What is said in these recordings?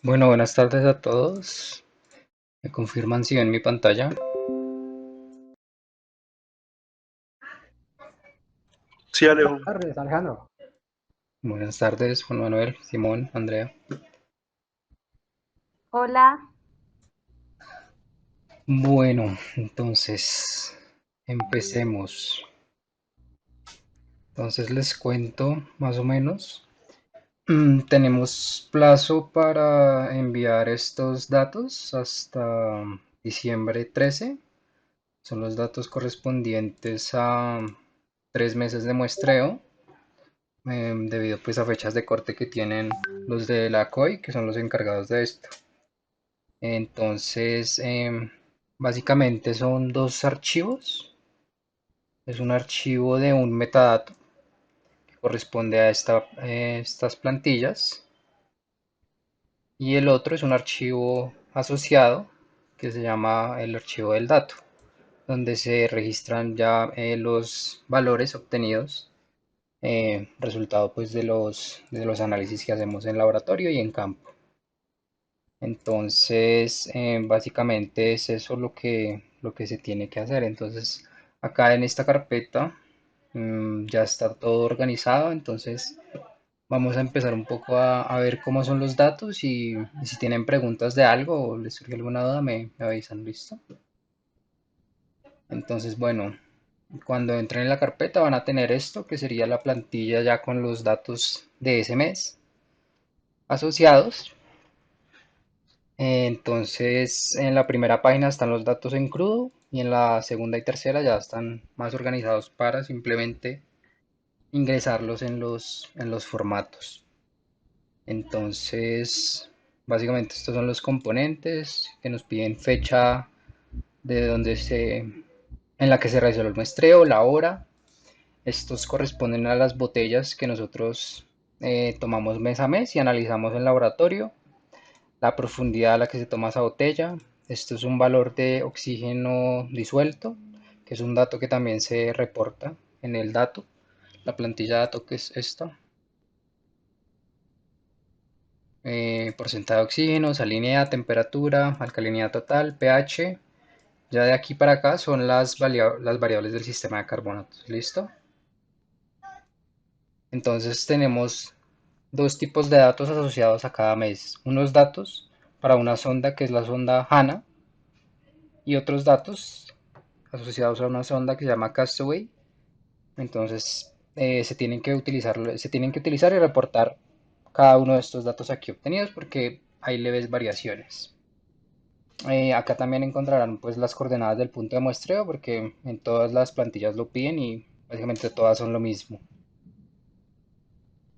Bueno, buenas tardes a todos. ¿Me confirman si ven mi pantalla? Sí, Buenas Alejo. tardes, Alejandro. Buenas tardes, Juan Manuel, Simón, Andrea. Hola, Bueno, entonces, empecemos. Entonces les cuento más o menos. Tenemos plazo para enviar estos datos hasta diciembre 13. Son los datos correspondientes a 3 meses de muestreo. Debido pues a fechas de corte que tienen los de la COI, que son los encargados de esto. Entonces, básicamente son dos archivos. Es un archivo de un metadato que corresponde a estas plantillas y el otro es un archivo asociado que se llama el archivo del dato, donde se registran ya los valores obtenidos, resultado pues de los análisis que hacemos en laboratorio y en campo. Entonces, básicamente es eso lo que se tiene que hacer. Entonces, acá en esta carpeta ya está todo organizado. Entonces, vamos a empezar un poco a ver cómo son los datos y si tienen preguntas de algo o les surge alguna duda, me avisan, ¿listo? Entonces, bueno, cuando entren en la carpeta van a tener esto, que sería la plantilla ya con los datos de ese mes asociados. Entonces, en la primera página están los datos en crudo y en la segunda y tercera ya están más organizados para simplemente ingresarlos en los formatos. Entonces, básicamente estos son los componentes que nos piden fecha de en la que se realizó el muestreo, la hora. Estos corresponden a las botellas que nosotros tomamos mes a mes y analizamos en laboratorio, la profundidad a la que se toma esa botella. Esto es un valor de oxígeno disuelto, que es un dato que también se reporta en el dato, la plantilla de dato que es esta. Porcentaje de oxígeno, salinidad, temperatura, alcalinidad total, pH. Ya de aquí para acá son las variables del sistema de carbonatos. ¿Listo? Entonces tenemos dos tipos de datos asociados a cada mes. Unos datos para una sonda que es la sonda HANA y otros datos asociados a una sonda que se llama Castaway. Entonces se tienen que utilizar y reportar cada uno de estos datos aquí obtenidos porque hay leves variaciones. Acá también encontrarán pues las coordenadas del punto de muestreo porque en todas las plantillas lo piden y básicamente todas son lo mismo.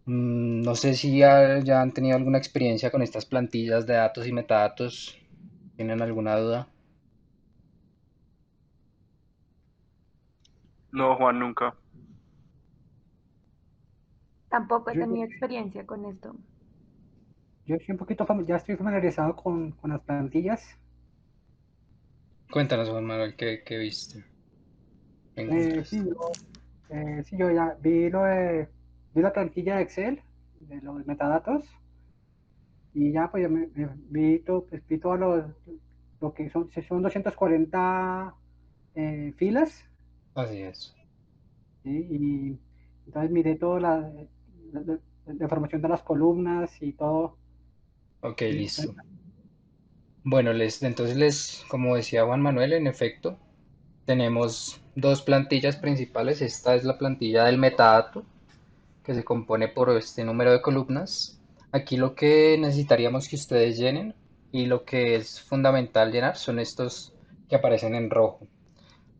No sé si ya han tenido alguna experiencia con estas plantillas de datos y metadatos. ¿Tienen alguna duda? No, Juan, nunca. tampoco he Yo, tenido experiencia con esto. yo estoy un poquito, ya estoy familiarizado con las plantillas. Cuéntanos, Juan Manuel, ¿qué viste? ¿Qué encontraste? Sí, sí, yo ya vi la plantilla de Excel, de los metadatos, y ya pues vi todo lo que son, si son 240 filas, Así es. ¿sí? Y entonces miré toda la información de las columnas y todo. Ok, ¿Sí? listo. Bueno, como decía Juan Manuel, en efecto, tenemos dos plantillas principales. Esta es la plantilla del metadato, que se compone por este número de columnas. Aquí lo que necesitaríamos que ustedes llenen y lo que es fundamental llenar son estos que aparecen en rojo.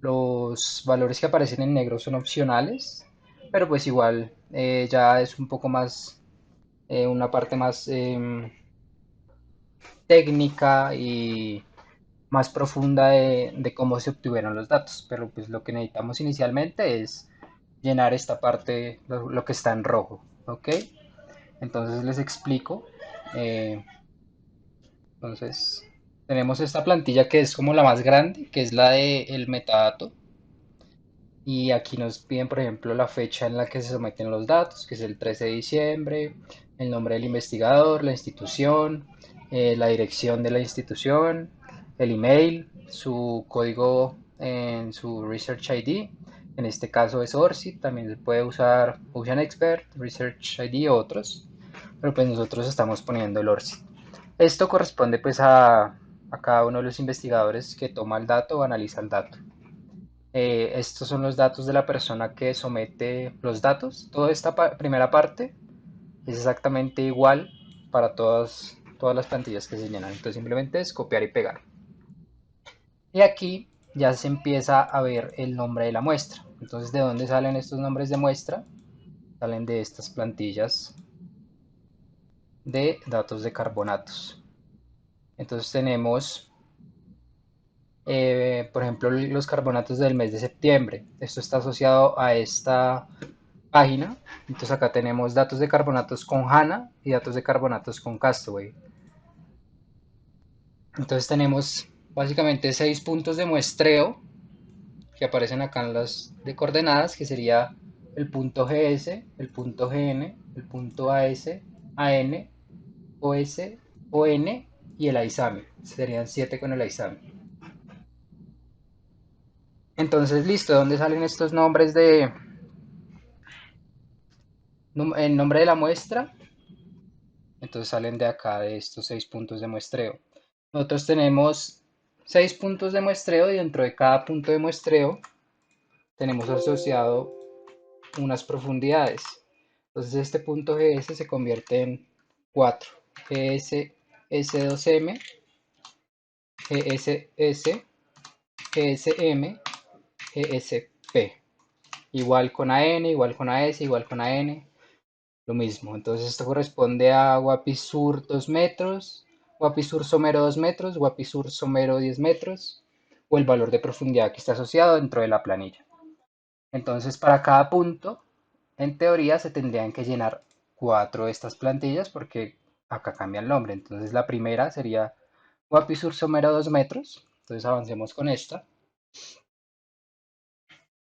Los valores que aparecen en negro son opcionales, pero pues igual ya es un poco más, una parte más técnica y más profunda de cómo se obtuvieron los datos. Pero pues lo que necesitamos inicialmente es llenar esta parte, lo que está en rojo, ¿ok? Entonces les explico. Eh, entonces tenemos esta plantilla que es como la más grande, que es la del metadato. Y aquí nos piden, por ejemplo, la fecha en la que se someten los datos, que es el 13 de diciembre, el nombre del investigador, la institución, la dirección de la institución, el email, su código en su Research ID. En este caso es ORCID, también se puede usar Ocean Expert, Research ID o otros, pero pues nosotros estamos poniendo el ORCID. Esto corresponde pues a cada uno de los investigadores que toma el dato o analiza el dato. Estos son los datos de la persona que somete los datos. Toda esta primera parte es exactamente igual para todas las plantillas que se llenan. Entonces simplemente es copiar y pegar. Y aquí ya se empieza a ver el nombre de la muestra. Entonces, ¿de dónde salen estos nombres de muestra? Salen de estas plantillas de datos de carbonatos. Entonces tenemos, por ejemplo, los carbonatos del mes de septiembre. Esto está asociado a esta página. Entonces acá tenemos datos de carbonatos con HANA y datos de carbonatos con Castaway. Entonces tenemos básicamente 6 puntos de muestreo que aparecen acá en las de coordenadas, que sería el punto GS, el punto GN, el punto AS, AN, OS, ON y el ISAME. Serían 7 con el ISAME. Entonces, listo, ¿dónde salen estos nombres de el nombre de la muestra? Entonces salen de acá, de estos 6 puntos de muestreo. Nosotros tenemos 6 puntos de muestreo y dentro de cada punto de muestreo tenemos asociado unas profundidades. Entonces este punto GS se convierte en 4. GS S2M, GSS, GSM, GSP. Igual con AN, igual con AS, igual con AN, lo mismo. Entonces esto corresponde a Guapisur 2 metros, Guapisur somero 2 metros, Guapisur somero 10 metros, o el valor de profundidad que está asociado dentro de la planilla. Entonces para cada punto, en teoría se tendrían que llenar 4 de estas plantillas porque acá cambia el nombre. Entonces la primera sería Guapisur somero 2 metros. Entonces avancemos con esta.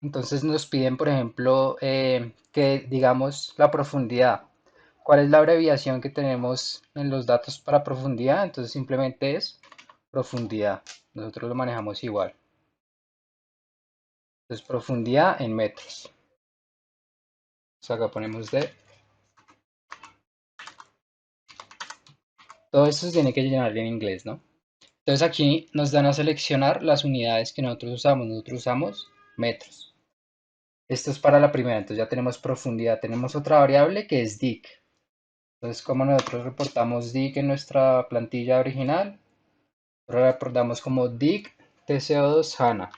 Entonces nos piden, por ejemplo, que digamos la profundidad. ¿Cuál es la abreviación que tenemos en los datos para profundidad? Entonces simplemente es profundidad. Nosotros lo manejamos igual. Entonces profundidad en metros. Entonces acá ponemos D. Todo esto se tiene que llenar en inglés, ¿no? Entonces aquí nos dan a seleccionar las unidades que nosotros usamos. Nosotros usamos metros. Esto es para la primera. Entonces ya tenemos profundidad. Tenemos otra variable que es dig. Entonces, como nosotros reportamos dig en nuestra plantilla original, lo reportamos como dig tco2 HANA.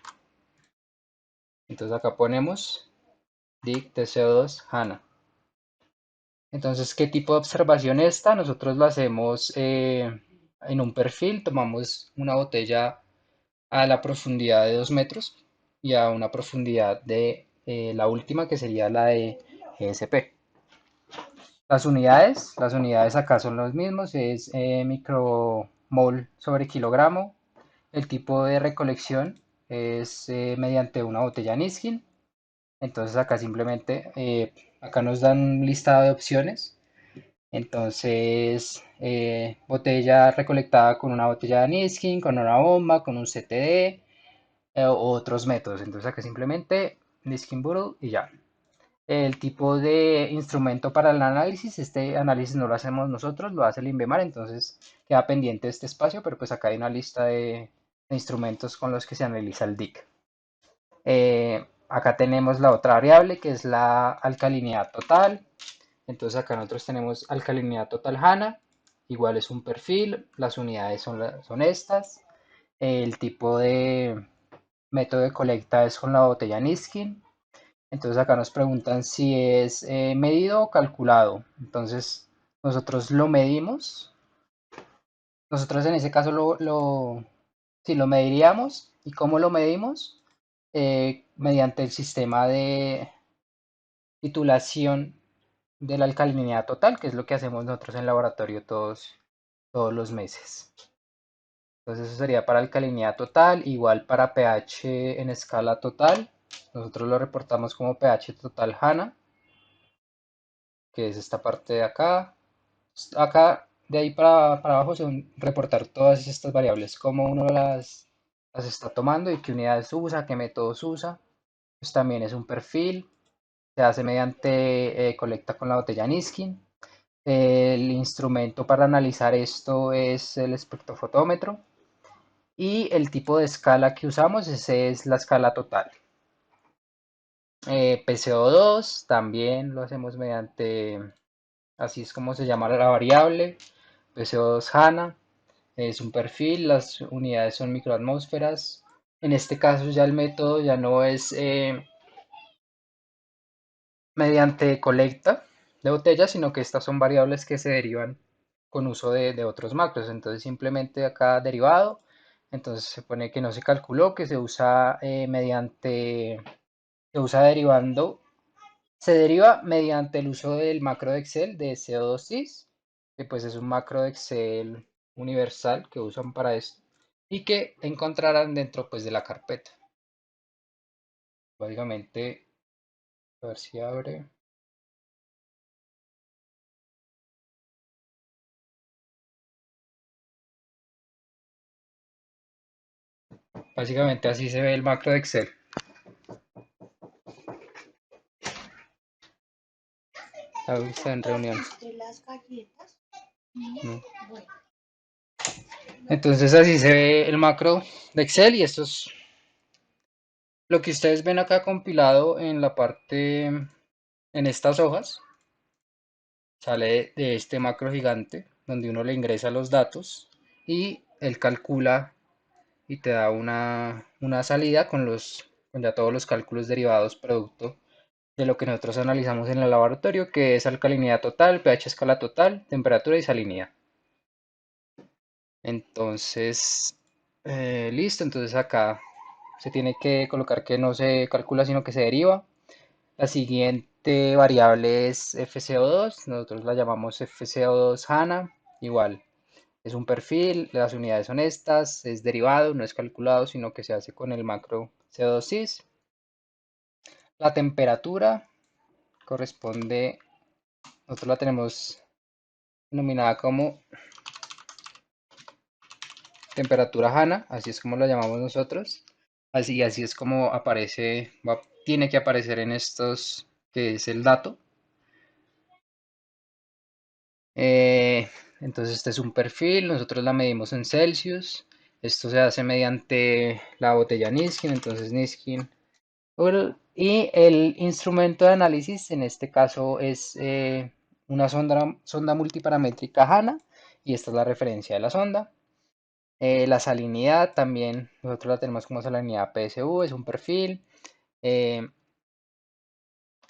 Entonces acá ponemos dig tco2 HANA. Entonces, ¿qué tipo de observación esta? Nosotros lo hacemos en un perfil, tomamos una botella a la profundidad de 2 metros y a una profundidad de la última que sería la de GSP. Las unidades acá son los mismos, es micromol sobre kilogramo. El tipo de recolección es mediante una botella Niskin. Entonces acá simplemente, acá nos dan un listado de opciones. Entonces, botella recolectada con una botella de Niskin, con una bomba, con un CTD, o otros métodos. Entonces acá simplemente Niskin Bottle y ya. El tipo de instrumento para el análisis, este análisis no lo hacemos nosotros, lo hace el INVEMAR, entonces queda pendiente este espacio, pero pues acá hay una lista de instrumentos con los que se analiza el DIC. Acá tenemos la otra variable que es la alcalinidad total. Entonces acá nosotros tenemos alcalinidad total HANA, igual es un perfil, las unidades son estas, el tipo de método de colecta es con la botella Niskin. Entonces acá nos preguntan si es medido o calculado. Entonces nosotros lo medimos. Nosotros en ese caso sí, lo mediríamos. ¿Y cómo lo medimos? Mediante el sistema de titulación de la alcalinidad total, que es lo que hacemos nosotros en laboratorio todos los meses. Entonces eso sería para alcalinidad total, igual para pH en escala total. Nosotros lo reportamos como pH total HANA, que es esta parte de acá. Acá de ahí para abajo son reportar todas estas variables, cómo uno las está tomando y qué unidades usa, qué métodos usa. Pues también es un perfil, se hace mediante colecta con la botella Niskin. El instrumento para analizar esto es el espectrofotómetro y el tipo de escala que usamos, ese es la escala total. PCO2 también lo hacemos mediante, así es como se llama la variable, PCO2 HANA, es un perfil, las unidades son microatmósferas. En este caso ya el método ya no es mediante colecta de botellas, sino que estas son variables que se derivan con uso de otros macros. Entonces simplemente acá derivado, entonces se pone que no se calculó, que se usa se usa derivando, se deriva mediante el uso del macro de Excel de CO2sys, que pues es un macro de Excel universal que usan para esto y que encontrarán dentro pues de la carpeta. Básicamente, a ver si abre. Básicamente así se ve el macro de Excel. Ahí está en reunión. ¿No? Entonces así se ve el macro de Excel y esto es lo que ustedes ven acá compilado en la parte, en estas hojas. Sale de este macro gigante donde uno le ingresa los datos y él calcula y te da una salida con ya todos los cálculos derivados producto de lo que nosotros analizamos en el laboratorio, que es alcalinidad total, pH escala total, temperatura y salinidad. Entonces, listo, entonces acá se tiene que colocar que no se calcula sino que se deriva. La siguiente variable es FCO2, nosotros la llamamos FCO2 HANA, igual. Es un perfil, las unidades son estas, es derivado, no es calculado, sino que se hace con el macro CO2sys. La temperatura corresponde, nosotros la tenemos denominada como temperatura HANA, así es como la llamamos nosotros. Así es como aparece, tiene que aparecer en estos, que es el dato. Eh, entonces este es un perfil, nosotros la medimos en Celsius. Esto se hace mediante la botella Niskin, entonces Niskin. Y el instrumento de análisis en este caso es una sonda multiparamétrica HANA y esta es la referencia de la sonda. La salinidad también, nosotros la tenemos como salinidad PSU, es un perfil. Eh,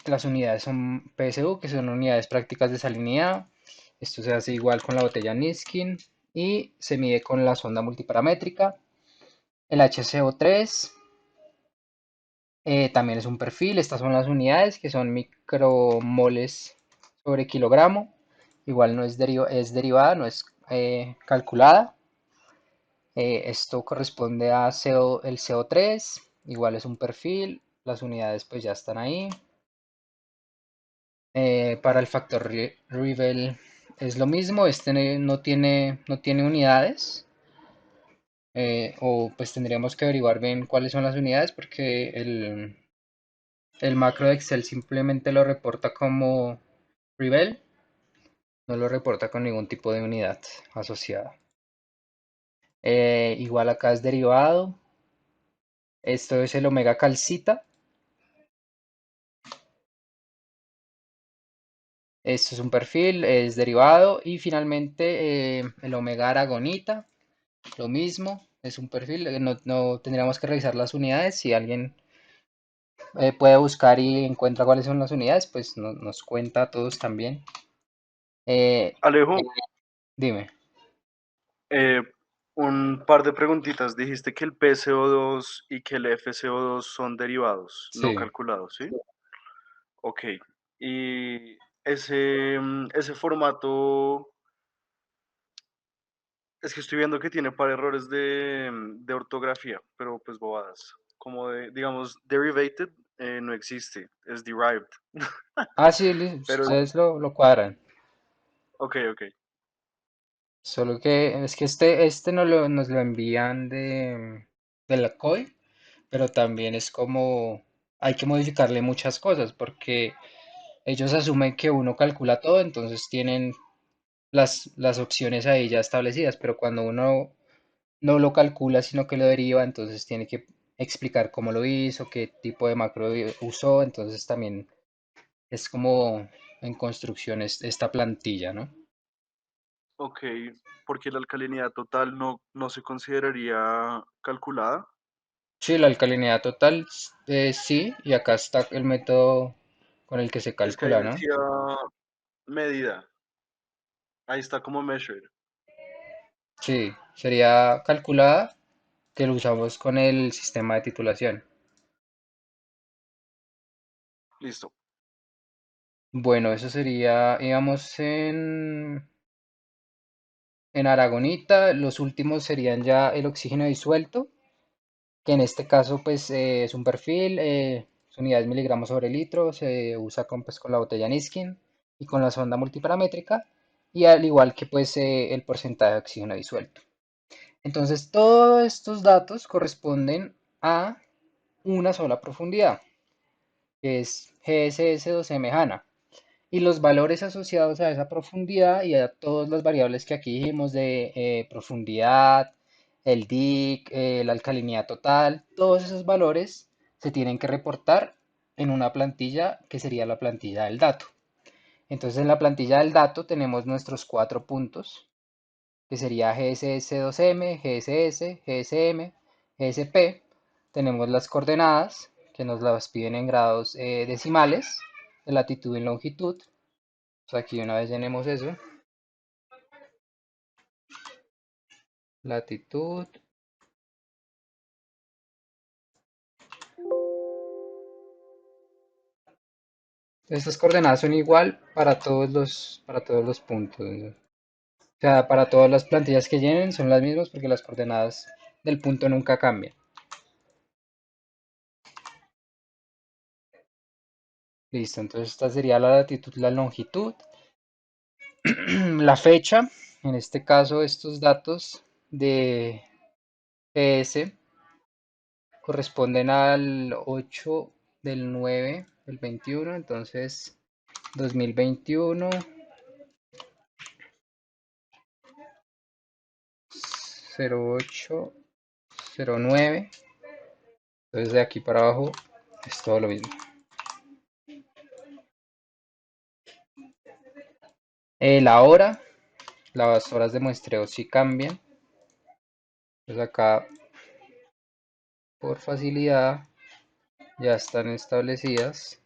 las unidades son PSU, que son unidades prácticas de salinidad. Esto se hace igual con la botella Niskin y se mide con la sonda multiparamétrica. El HCO3 también es un perfil. Estas son las unidades que son micromoles sobre kilogramo. Igual no es, es derivada, no es calculada. Esto corresponde a el CO3, igual es un perfil, las unidades pues ya están ahí. Para el factor Rivel es lo mismo, este no tiene unidades, o pues tendríamos que averiguar bien cuáles son las unidades porque el macro de Excel simplemente lo reporta como Rivel, no lo reporta con ningún tipo de unidad asociada. Igual acá es derivado, esto es el omega calcita. Esto es un perfil, es derivado y finalmente el omega aragonita, lo mismo, es un perfil, no tendríamos que revisar las unidades, si alguien puede buscar y encuentra cuáles son las unidades, pues nos cuenta a todos también. Eh, Alejo, dime, eh, un par de preguntitas. Dijiste que el PCO2 y que el FCO2 son derivados, no sí. calculados, ¿sí? Ok. Y ese formato, es que estoy viendo que tiene para errores de ortografía, pero pues bobadas. Como de, digamos, derivated no existe, es derived. Ah, sí, Pero, ustedes lo cuadran. ok, ok. Solo que es que este nos lo envían de la COI, pero también es como hay que modificarle muchas cosas porque ellos asumen que uno calcula todo, entonces tienen las opciones ahí ya establecidas, pero cuando uno no lo calcula, sino que lo deriva, entonces tiene que explicar cómo lo hizo, qué tipo de macro usó, entonces también es como en construcción esta plantilla, ¿no? Ok, porque la alcalinidad total no se consideraría calculada. Sí, la alcalinidad total, sí, y acá está el método con el que se Es que ahí calcula, ¿no? decía medida. Ahí está como measured. Sí, sería calculada que lo usamos con el sistema de titulación. Listo. Bueno, eso sería, íbamos en aragonita, los últimos serían ya el oxígeno disuelto, que en este caso pues es un perfil, es unidades miligramos sobre litro, se usa con la botella Niskin y con la sonda multiparamétrica, y al igual que pues el porcentaje de oxígeno disuelto. Entonces todos estos datos corresponden a una sola profundidad, que es GSS2M HANA. Y los valores asociados a esa profundidad y a todas las variables que aquí dijimos de profundidad, el DIC, la alcalinidad total, todos esos valores se tienen que reportar en una plantilla que sería la plantilla del dato. Entonces en la plantilla del dato tenemos nuestros cuatro puntos, que sería GSS2M, GSS, GSM, GSP. Tenemos las coordenadas, que nos las piden en grados decimales, de latitud y longitud. Aquí una vez tenemos eso, latitud, estas coordenadas son igual para todos los puntos, ¿no? O sea, para todas las plantillas que llenen son las mismas porque las coordenadas del punto nunca cambian. Listo, entonces esta sería la latitud, la longitud, la fecha, en este caso estos datos de PS corresponden al 8 del 9 del 21, entonces 2021 08 09. Entonces de aquí para abajo es todo lo mismo. La hora, las horas de muestreo sí cambian. Entonces acá por facilidad ya están establecidas.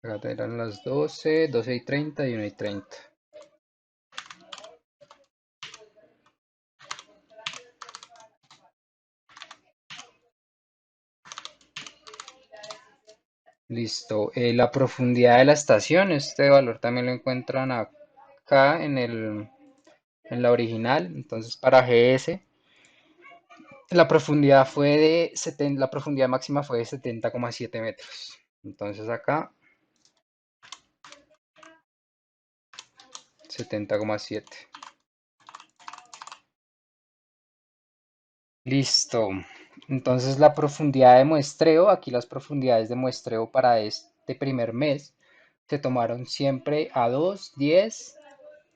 Acá eran las 12, 12:30 y 1:30. Listo. La profundidad de la estación, este valor también lo encuentran acá en la original. Entonces para GS la profundidad máxima fue de 70,7 metros. Entonces acá 70,7. Listo. Entonces la profundidad de muestreo, aquí las profundidades de muestreo para este primer mes se tomaron siempre a 2, 10,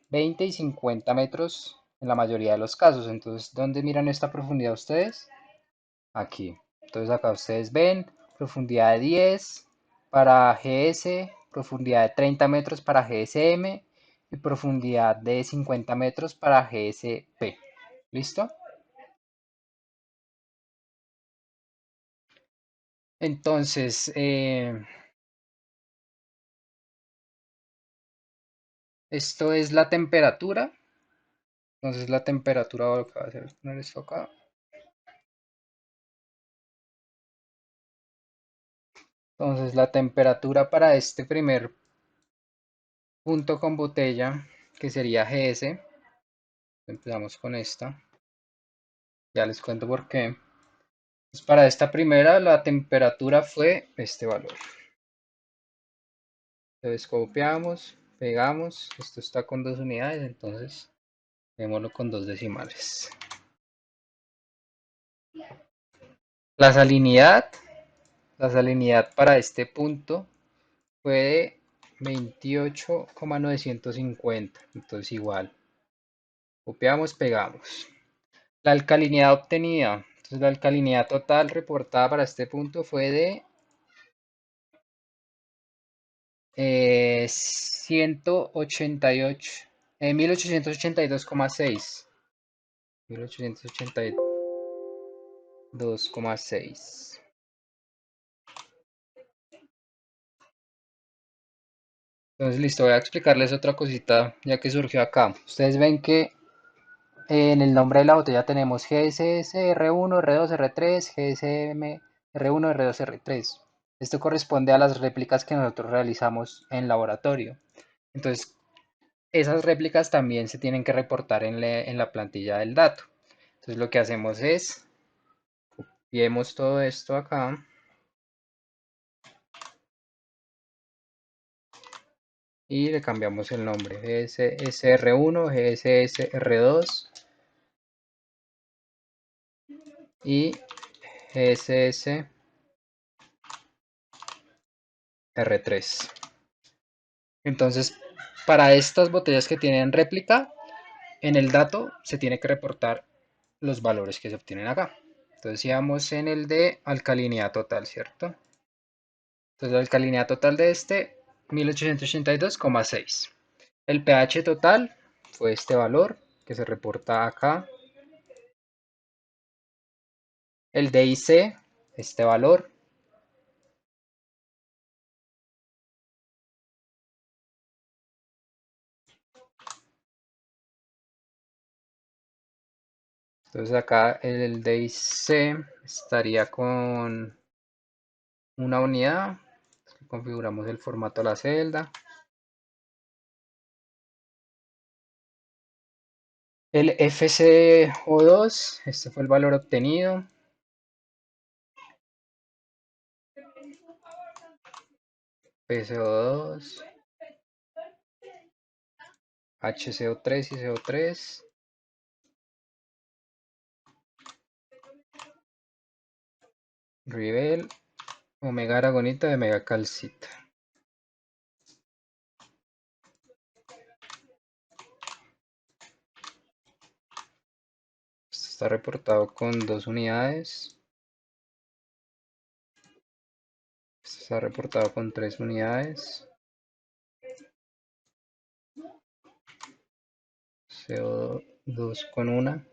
20 y 50 metros en la mayoría de los casos. Entonces, ¿dónde miran esta profundidad ustedes? Aquí. Entonces acá ustedes ven profundidad de 10 para GS, profundidad de 30 metros para GSM y profundidad de 50 metros para GSP. ¿Listo? Entonces, esto es la temperatura. Entonces la temperatura, voy a poner esto acá. Entonces la temperatura para este primer punto con botella, que sería GS, empezamos con esta. Ya les cuento por qué. Entonces, para esta primera, la temperatura fue este valor. Entonces copiamos, pegamos, esto está con 2 unidades, entonces démoslo con 2 decimales. La salinidad para este punto fue de 28,950, entonces igual, copiamos, pegamos. La alcalinidad obtenida, entonces la alcalinidad total reportada para este punto fue de 188, 1882,6. 1882,6. Entonces, listo, voy a explicarles otra cosita ya que surgió acá. Ustedes ven que en el nombre de la botella tenemos GSS R1, R2, R3, GSM R1, R2, R3. Esto corresponde a las réplicas que nosotros realizamos en laboratorio. Entonces, esas réplicas también se tienen que reportar en la plantilla del dato. Entonces, lo que hacemos es, copiemos todo esto acá y le cambiamos el nombre, GSSR1, GSSR2 y GSSR3. Entonces, para estas botellas que tienen réplica, en el dato se tiene que reportar los valores que se obtienen acá. Entonces, íbamos en el de alcalinidad total, ¿cierto? Entonces, la alcalinidad total de este, 1882,6. El pH total fue este valor que se reporta acá. El DIC, este valor. Entonces acá el DIC estaría con una unidad. Configuramos el formato de la celda. El FCO2, este fue el valor obtenido. PCO2, HCO3 y CO3. Rivel, omega aragonita de megacalcita. Esto está reportado con 2 unidades. Esto está reportado con 3 unidades. CO2 con una.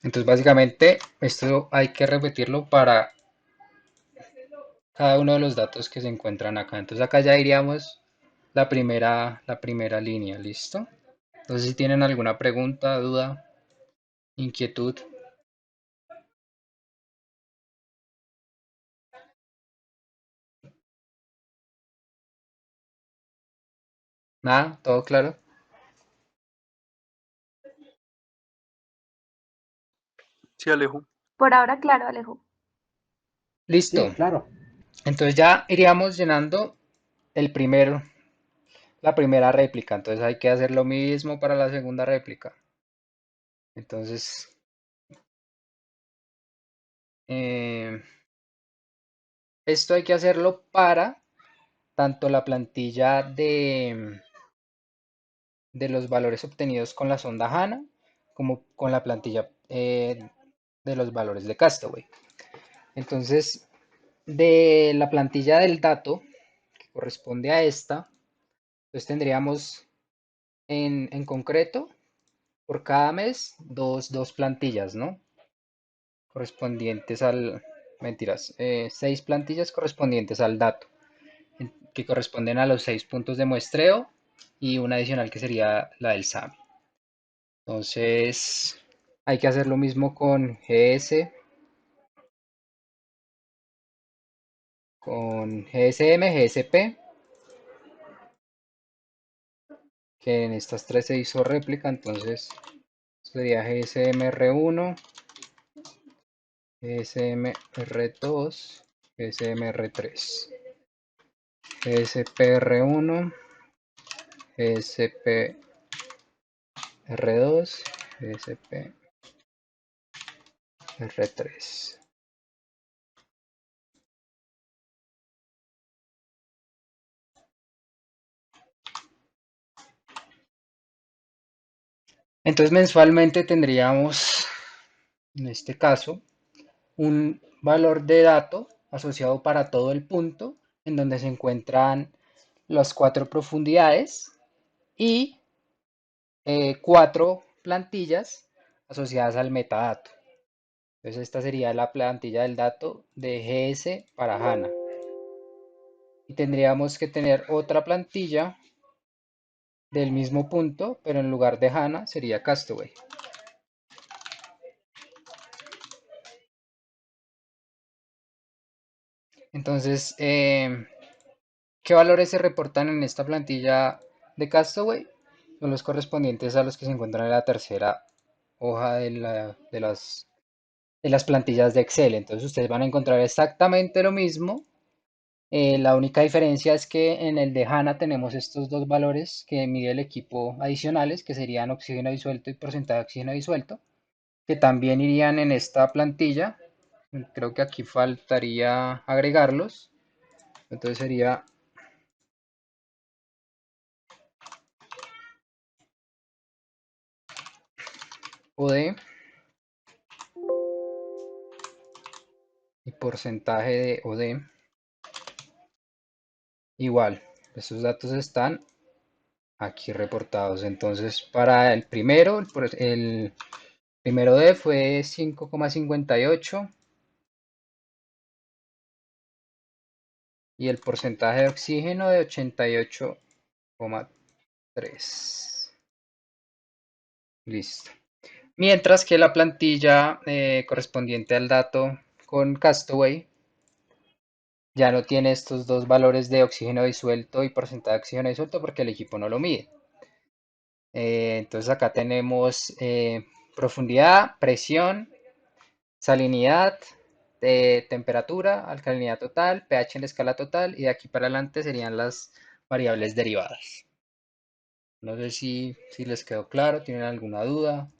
Entonces básicamente esto hay que repetirlo para cada uno de los datos que se encuentran acá. Entonces acá ya iríamos la primera línea, ¿listo? Entonces si tienen alguna pregunta, duda, inquietud. Nada, todo claro. Sí, Alejo. Por ahora, claro, Alejo. Sí, Listo. claro. Entonces ya iríamos llenando la primera réplica. Entonces hay que hacer lo mismo para la segunda réplica. Entonces, esto hay que hacerlo para tanto la plantilla de los valores obtenidos con la sonda HANA como con la plantilla de los valores de Castaway. Entonces, de la plantilla del dato que corresponde a esta, pues tendríamos en concreto por cada mes dos plantillas, ¿no? Correspondientes mentiras, 6 plantillas correspondientes al dato, que corresponden a los 6 puntos de muestreo y una adicional que sería la del SAMI. Entonces, hay que hacer lo mismo con GS, con GSM, GSP, que en estas tres se hizo réplica, entonces sería GSMR1, GSMR2, GSMR3, GSPR1, GSPR2, GSPR3. Entonces mensualmente tendríamos, en este caso, un valor de dato asociado para todo el punto, en donde se encuentran las 4 profundidades y 4 plantillas asociadas al metadato. Entonces esta sería la plantilla del dato de GS para HANA. Y tendríamos que tener otra plantilla del mismo punto, pero en lugar de HANA sería Castaway. Entonces, ¿qué valores se reportan en esta plantilla de Castaway? Son los correspondientes a los que se encuentran en la tercera hoja de las plantillas de Excel. Entonces ustedes van a encontrar exactamente lo mismo. La única diferencia es que en el de HANA tenemos estos dos valores que mide el equipo adicionales, que serían oxígeno disuelto y porcentaje de oxígeno disuelto, que también irían en esta plantilla. Creo que aquí faltaría agregarlos. Entonces sería OD y porcentaje de OD igual. Estos datos están aquí reportados. Entonces para el primero, el primero D fue 5,58 y el porcentaje de oxígeno de 88,3. Listo. Mientras que la plantilla correspondiente al dato con Castaway ya no tiene estos dos valores de oxígeno disuelto y porcentaje de oxígeno disuelto porque el equipo no lo mide. Entonces acá tenemos profundidad, presión, salinidad, temperatura, alcalinidad total, pH en la escala total y de aquí para adelante serían las variables derivadas. No sé si les quedó claro, tienen alguna duda.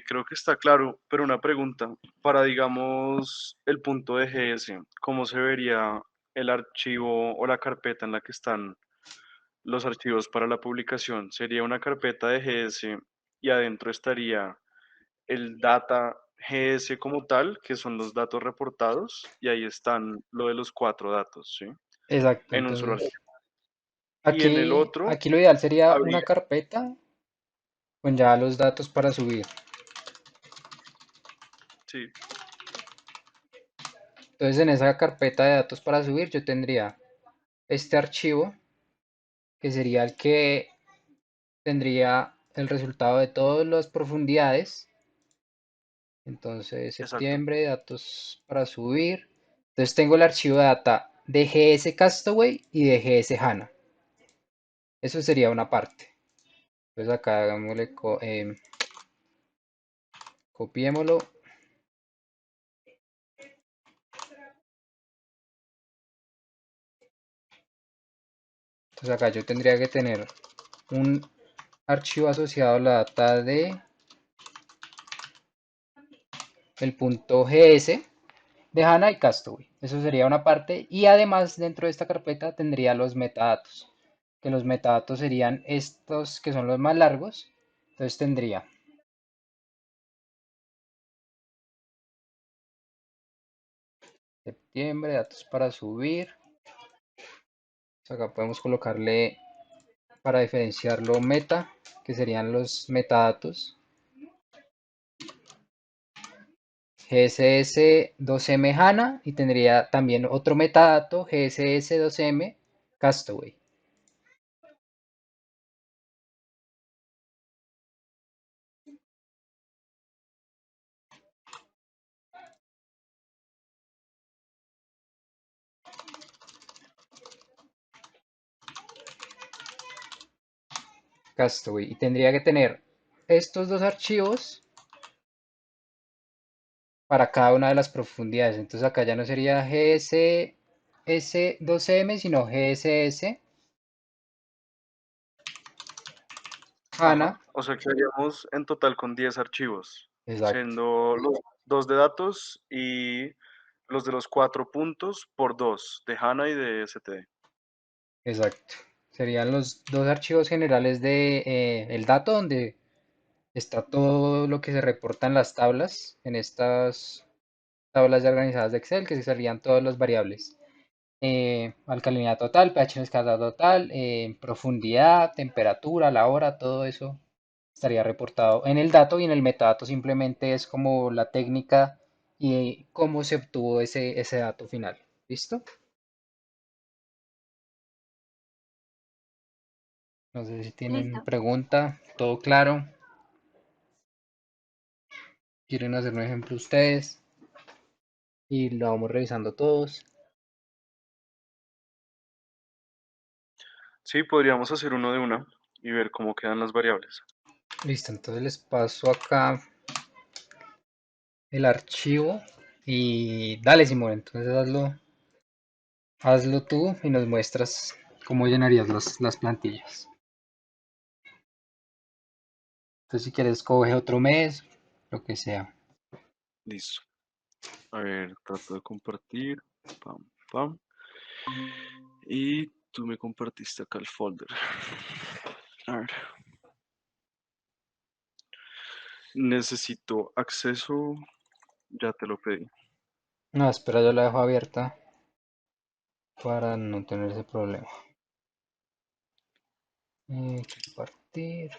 Creo que está claro, pero una pregunta. Para, digamos, el punto de GS, ¿cómo se vería el archivo o la carpeta en la que están los archivos para la publicación? ¿Sería una carpeta de GS y adentro estaría el data GS como tal, que son los datos reportados, y ahí están lo de los 4 datos, ¿sí? Exacto, En un solo entonces archivo. Y en el otro aquí lo ideal sería habría, una carpeta con ya los datos para subir. sí, Entonces en esa carpeta de datos para subir yo tendría este archivo que sería el que tendría el resultado de todas las profundidades. Entonces exacto. septiembre, datos para subir. Entonces tengo el archivo de data de GS Castaway y de GS HANA. Eso sería una parte. Entonces acá hagámosle, copiémoslo. Entonces acá yo tendría que tener un archivo asociado a la data de el punto GS de HANA y Castaway. Eso sería una parte. Y además dentro de esta carpeta tendría los metadatos. Que los metadatos serían estos que son los más largos. Entonces tendría septiembre, datos para subir. Acá podemos colocarle para diferenciarlo meta, que serían los metadatos. GSS 2M HANA y tendría también otro metadato GSS 2M Castaway. Castaway. Y tendría que tener estos dos archivos para cada una de las profundidades. Entonces acá ya no sería GSS2M, sino GSS Ajá. HANA. O sea que haríamos en total con 10 archivos, Exacto, siendo los dos de datos y los de los 4 puntos por dos, de HANA y de STD. exacto. Serían los dos archivos generales de el dato donde está todo lo que se reporta en las tablas, en estas tablas ya organizadas de Excel, que serían todas las variables. Alcalinidad total, pH en escala total, profundidad, temperatura, la hora, todo eso estaría reportado en el dato y en el metadato simplemente es como la técnica y cómo se obtuvo ese dato final. ¿Listo? No sé si tienen Listo. pregunta, todo claro. ¿Quieren hacer un ejemplo ustedes? Y lo vamos revisando todos. Sí, podríamos hacer uno de una y ver cómo quedan las variables. Listo, entonces les paso acá el archivo y dale, Simón, entonces hazlo tú y nos muestras cómo llenarías las plantillas. Entonces si quieres coge otro mes, lo que sea. Listo. A ver, trato de compartir. Pam, pam. Y tú me compartiste acá el folder. A ver. Necesito acceso. Ya te lo pedí. No, espera, yo la dejo abierta para no tener ese problema. Compartir.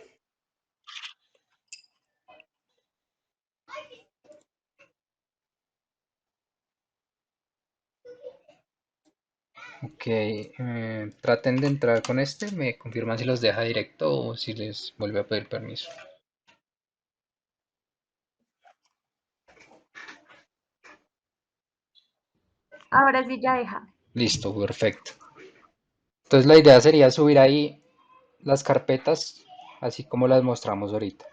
Ok, traten de entrar con este, me confirman si los deja directo o si les vuelve a pedir permiso. Ahora sí ya deja. Listo, perfecto. Entonces la idea sería subir ahí las carpetas, así como las mostramos ahorita,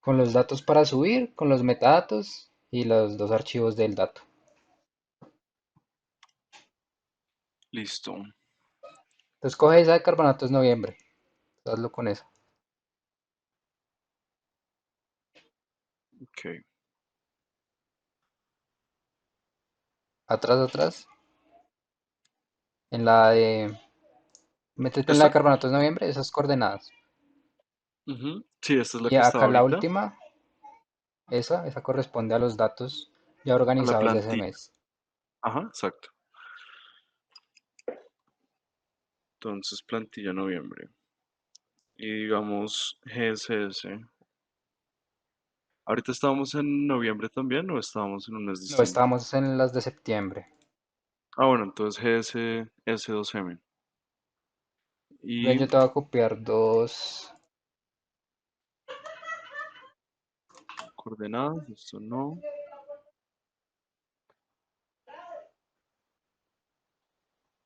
con los datos para subir, con los metadatos y los dos archivos del dato. Listo. Entonces coge esa de carbonatos noviembre, hazlo con esa. Ok. Atrás, atrás, en la de, métete en la de ¿Esta? carbonatos noviembre, esas coordenadas. Ujú. Sí, esta es la Y que estaba acá la ahorita. última, esa corresponde a los datos ya A la organizados de ese plantilla. mes. Ajá, exacto. Entonces, plantilla noviembre. Y digamos GSS. ¿Ahorita estábamos en noviembre también o estábamos en un mes No, distinto? estábamos en las de septiembre. Ah, bueno, entonces GSS2M. Ven, Y yo te voy a copiar dos. coordenadas, esto no.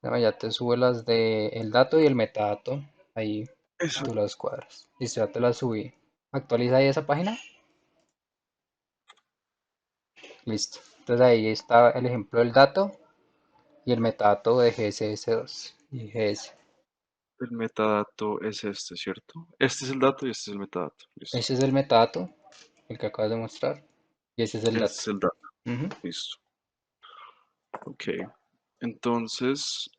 Ya te sube las de el dato y el metadato. Ahí Eso. tú las cuadras. Listo, ya te las subí. Actualiza ahí esa página. Listo. Entonces ahí está el ejemplo del dato y el metadato de GSS2 y GS. El metadato es este, ¿cierto? Este es el dato y este es el metadato. Listo. Ese es el metadato, el que acabas de mostrar. Y ese es el Este dato. es el dato. Ujú. Listo. Ok. Entonces,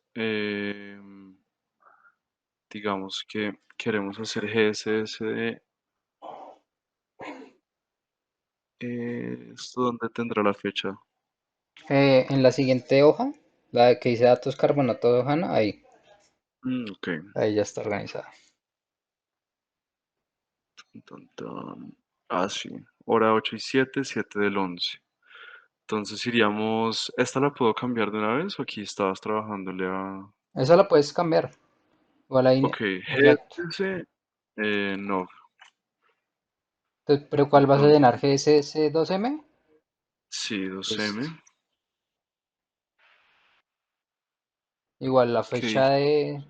digamos que queremos hacer GSS de esto donde tendrá la fecha. En la siguiente hoja, la que dice datos carbonato de Ohana, Ok. ahí ya está organizada. Tan, tan. Ah, sí. Hora 8 y 7, 7 del 11. Entonces iríamos. ¿Esta la puedo cambiar de una vez o aquí estabas trabajándole a. Esa la puedes cambiar. Igual ahí, Ok, exacto. GSS, no. Entonces, ¿pero cuál vas a Entonces, llenar? ¿GSS2M? sí, Listo. 2M. Igual la Ok, fecha de...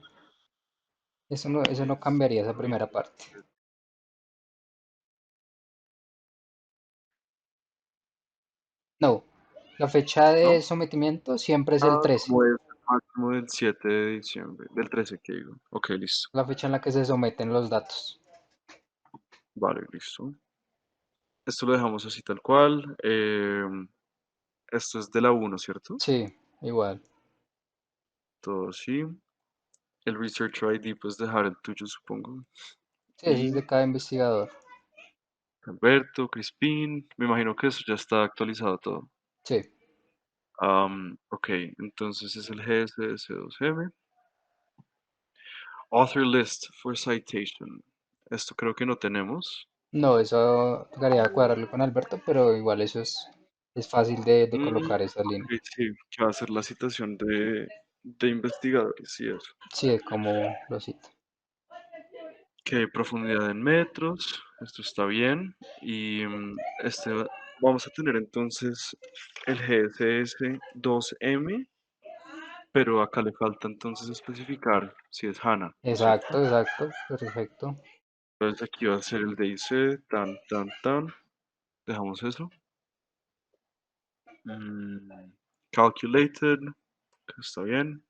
Eso no cambiaría esa primera parte. No, la fecha de ¿no? sometimiento siempre es el 13, Como es el máximo del 7 de diciembre, del 13 que digo. Ok, listo. la fecha en la que se someten los datos. Vale, listo. Esto lo dejamos así tal cual. Esto es de la uno, ¿cierto? Sí, igual. Todo sí. El Researcher ID, pues dejar el tuyo, supongo. Sí, eso es Y de cada investigador. Alberto, Crispín. Me imagino que eso ya está actualizado todo. Sí, Ok, entonces es el GSS2M. Author list for citation. Esto creo que no tenemos. no, eso tocaría cuadrarlo con Alberto, pero igual es fácil de colocar esa Ok, línea. sí, que va a ser la citación de investigadores y eso. Sí, de cómo lo cita. Que profundidad en metros, esto está bien. Y vamos a tener entonces el GSS 2M, pero acá le falta entonces especificar si es HANA, ¿no es cierto? Exacto, exacto, perfecto. Entonces aquí va a ser el DIC, tan. Dejamos eso. Calculated, que está bien.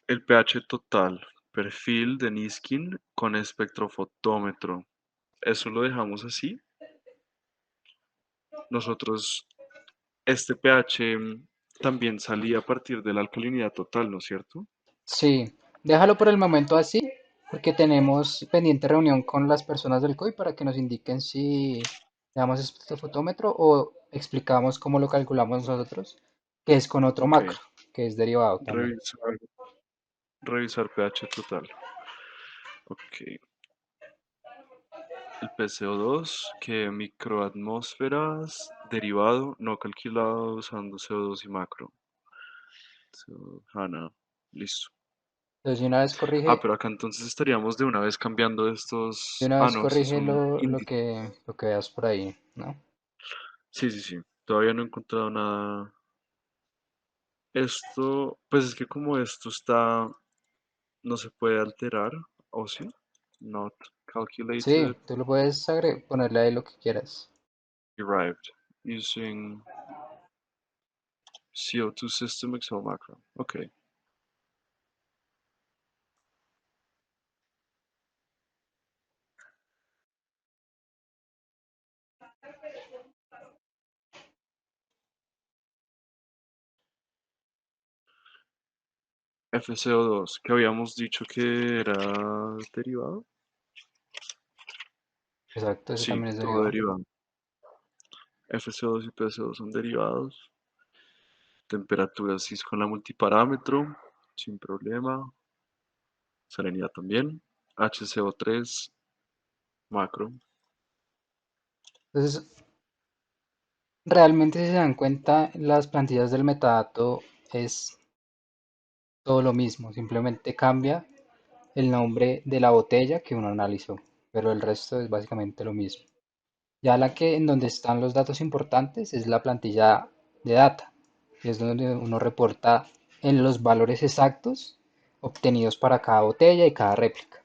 El pH total, perfil de Niskin con espectrofotómetro. Eso lo dejamos así. Nosotros, este pH también salía a partir de la alcalinidad total, ¿no es cierto? Sí, déjalo por el momento así, porque tenemos pendiente reunión con las personas del COI para que nos indiquen si le damos este fotómetro o explicamos cómo lo calculamos nosotros, que es con otro Ok, macro, que es derivado también. revisar pH total. Ok, el PCO2, que microatmósferas, derivado, no calculado usando CO2 y macro. HANA, listo. Entonces, Pero acá entonces estaríamos de una vez cambiando de estos. una Ah, vez no, estos corrige son índices. lo que veas por ahí, ¿no? Sí, sí, sí. Todavía no he encontrado nada. Esto, pues es que como esto está, no se puede alterar, ¿o sí? Not Sí, calculated, tú lo puedes ponerle ahí lo que quieras. derived, using CO2 system Excel macro. Ok. FCO2, que habíamos dicho que era derivado. Exacto, ese Sí, también es todo derivado. derivado. FCO2 y PCO2 son derivados. Temperatura sí es con la multiparámetro, sin problema. Salinidad también. HCO3, macro. Entonces, realmente si se dan cuenta, las plantillas del metadato es todo lo mismo, simplemente cambia el nombre de la botella que uno analizó, pero el resto es básicamente lo mismo. Ya la que en donde están los datos importantes es la plantilla de data, y es donde uno reporta en los valores exactos obtenidos para cada botella y cada réplica.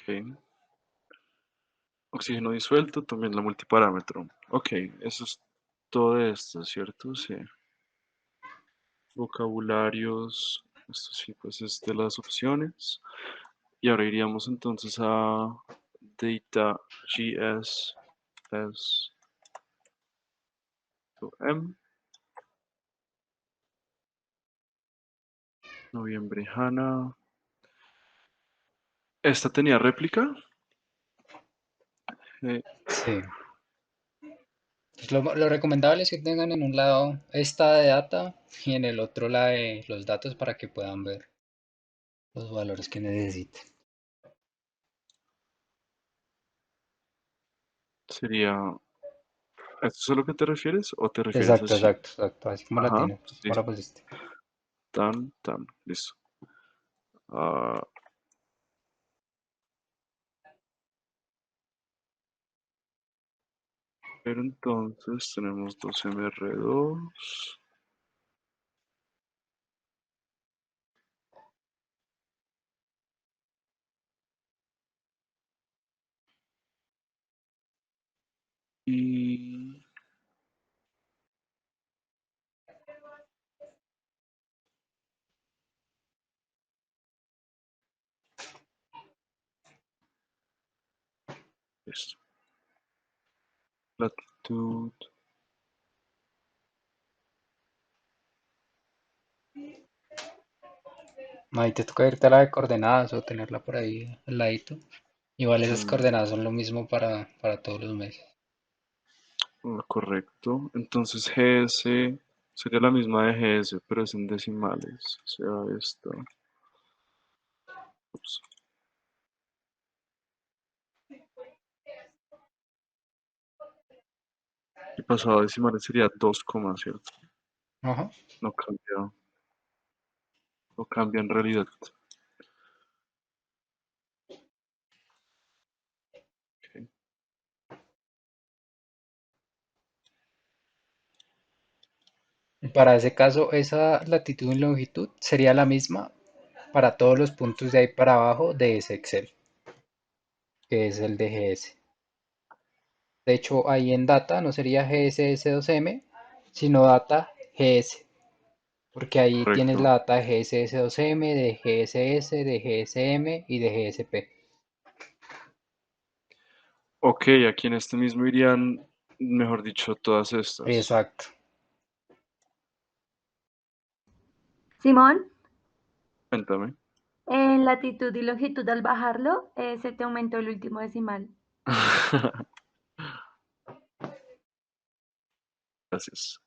Ok. Oxígeno disuelto, también la multiparámetro. Ok, eso es todo esto, ¿cierto? Sí. Vocabularios, esto sí, pues es de las opciones. Y ahora iríamos entonces a data GS S to M, noviembre HANA. ¿Esta tenía réplica? Eh, Sí. Pues lo recomendable es que tengan en un lado esta de data y en el otro la de los datos para que puedan ver los valores que necesiten. sería... ¿Esto es a lo que te refieres o te refieres Exacto, así? exacto, exacto. Así como la Ajá, tienes, sí. como la pusiste. Tan, listo. Ah, pero entonces tenemos 2mr2. Y esto. Latitud. Ahí te toca irte a la de coordenadas o tenerla por ahí al ladito. Igual esas mm, coordenadas son lo mismo para todos los meses. Correcto. Entonces GS sería la misma de GS, pero es en decimales. O sea, esto. Ups. Y pasado a decimales sería 2, ¿cierto? Ajá. No cambia en realidad. Ok. Y para ese caso, esa latitud y longitud sería la misma para todos los puntos de ahí para abajo de ese Excel, que es el de GS. De hecho, ahí en data no sería GSS2M, sino data GS, porque ahí tienes la Correcto. data de GSS2M, de GSS, de GSM y de GSP. Ok, aquí en este mismo irían, mejor dicho, todas estas. Exacto. Simón, Cuéntame. en latitud y longitud al bajarlo, se te aumentó el último decimal. Gracias.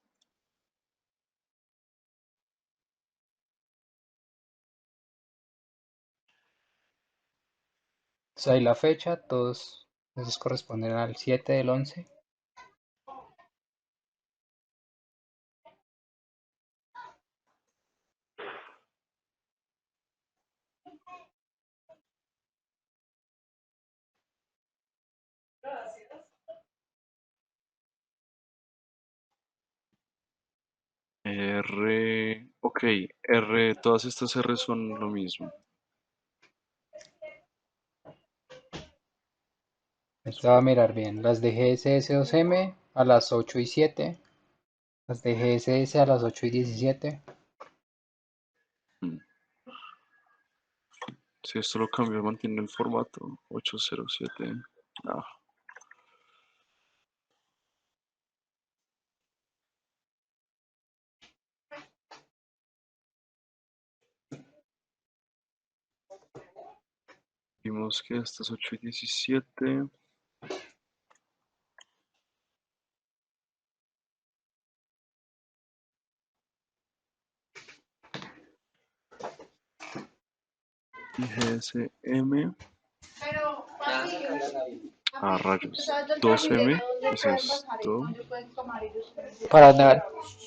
Entonces ahí la fecha, todos esos corresponden al 7 del 11. Ok, todas estas R son lo mismo. Esta va a mirar bien. Las de GSS2M a las 8 y 7. Las de GSS a las 8 y 17. Mm. Si esto lo cambio, mantiene el formato 807. Ah, vimos que estas 8 y 17. Y GSM. Ah, rayos. 2M es esto. ¿Para dónde van?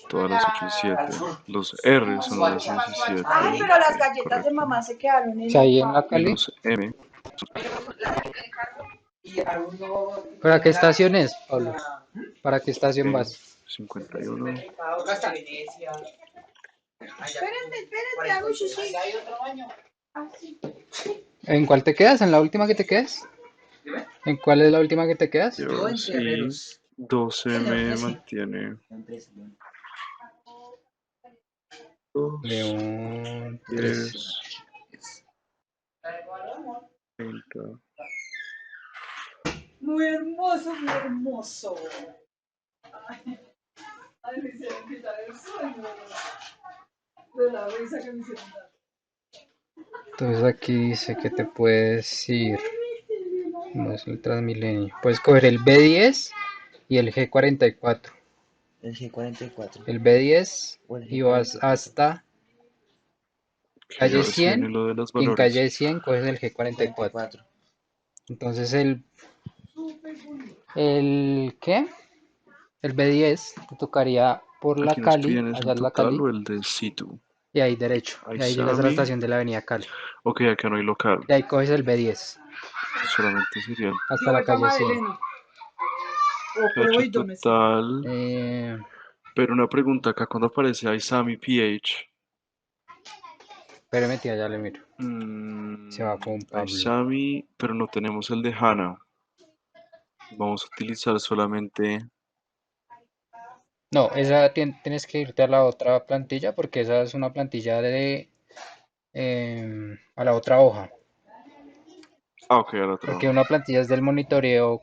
Todas las 8 y 7. Los R son las 17. Ay, pero las Ok, galletas de correcto. mamá se quedaron O en sea, el ahí en la Y Cali. los M. ¿Para qué estación es, Pablo? ¿Para qué estación Ok, vas? 51. Espérate, hago xixi. ¿En cuál te quedas? ¿En la última que te quedas? ¿En cuál es la última que te quedas? Dios, y 12 me mantiene dos, León 13. 10, 30. Muy hermoso, muy hermoso. Ay, me hicieron quitar el sueño de la risa que me hicieron dar. Entonces aquí dice que te puedes ir. No es el Transmilenio. Puedes coger el B10 y el G44. El G44 El B10 o el y vas G44. hasta Ok, calle ahora sí 100 viene lo de los y en valores. calle 100 coges el G44. 44. Entonces ¿El qué? El B10 te tocaría por la Aquí nos Cali, piden es allá un es la total Cali, o el de Situ. y ahí derecho. Y ahí llegas a la Aizami. estación de la avenida Cali. Ok, acá no hay local. Y ahí coges el B10 Solamente sería el hasta Yo la voy para calle 100. Madeleine. O pecho Croydon, ¿dónde está? total. Eh, Pero una pregunta acá cuando aparece Aizami PH. Espérame, tía, ya le miro. Se va con Pablo. Aizami, pero no tenemos el de Hana. Vamos a utilizar solamente. No, esa tienes que irte a la otra plantilla porque esa es una plantilla de a la otra hoja. Ah, ok, al otro. Porque una plantilla es del monitoreo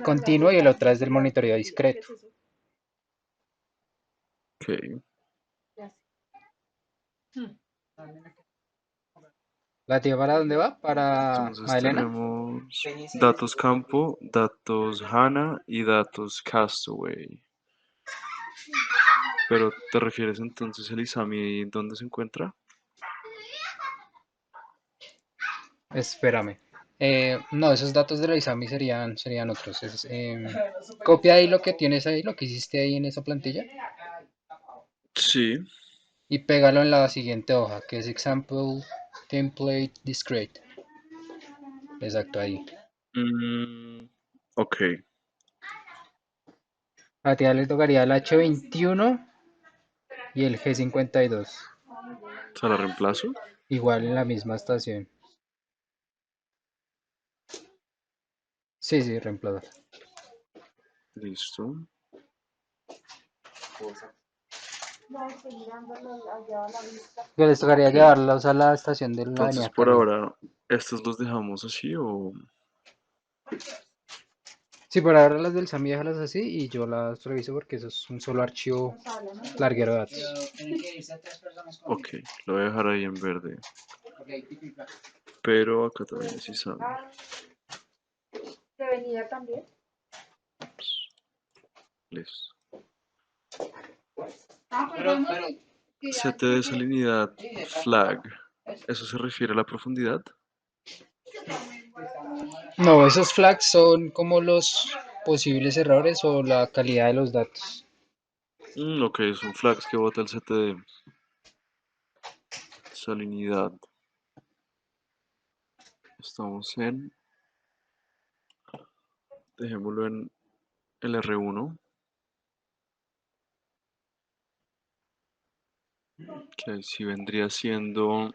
continuo y la otra es del monitoreo discreto. Ok. ¿La tía para dónde va? ¿Para Entonces Madelena? tenemos datos campo, datos HANA y datos Castaway. Pero ¿te refieres entonces el Isami dónde se encuentra? Espérame. No, esos datos de la ISAMI serían otros. Copia ahí lo que tienes ahí, lo que hiciste ahí en esa plantilla Sí. y pégalo en la siguiente hoja, que es example template discrete. Exacto, ahí. Ok. A la tía le tocaría el H21 y el G52. ¿Se la reemplazo? Igual en la misma estación. Sí, sí, reemplazar. Listo. Que les tocaría Ok. llevarlos a la estación de la Entonces Avenida por Cali. ahora, ¿estos los dejamos así o...? Sí, por ahora las del SAMI déjalas así y yo las reviso porque eso es un solo archivo larguero de datos. Ok, lo voy a dejar ahí en verde. Pero acá también es Isami. ¿Se venía también? Listo. Pero, CT de salinidad flag. ¿Eso se refiere a la profundidad? No, esos flags son como los posibles errores o la calidad de los datos. Ok, son flags que bota el CT de salinidad. Estamos en... Dejémoslo en el R1. Que ahí sí vendría siendo...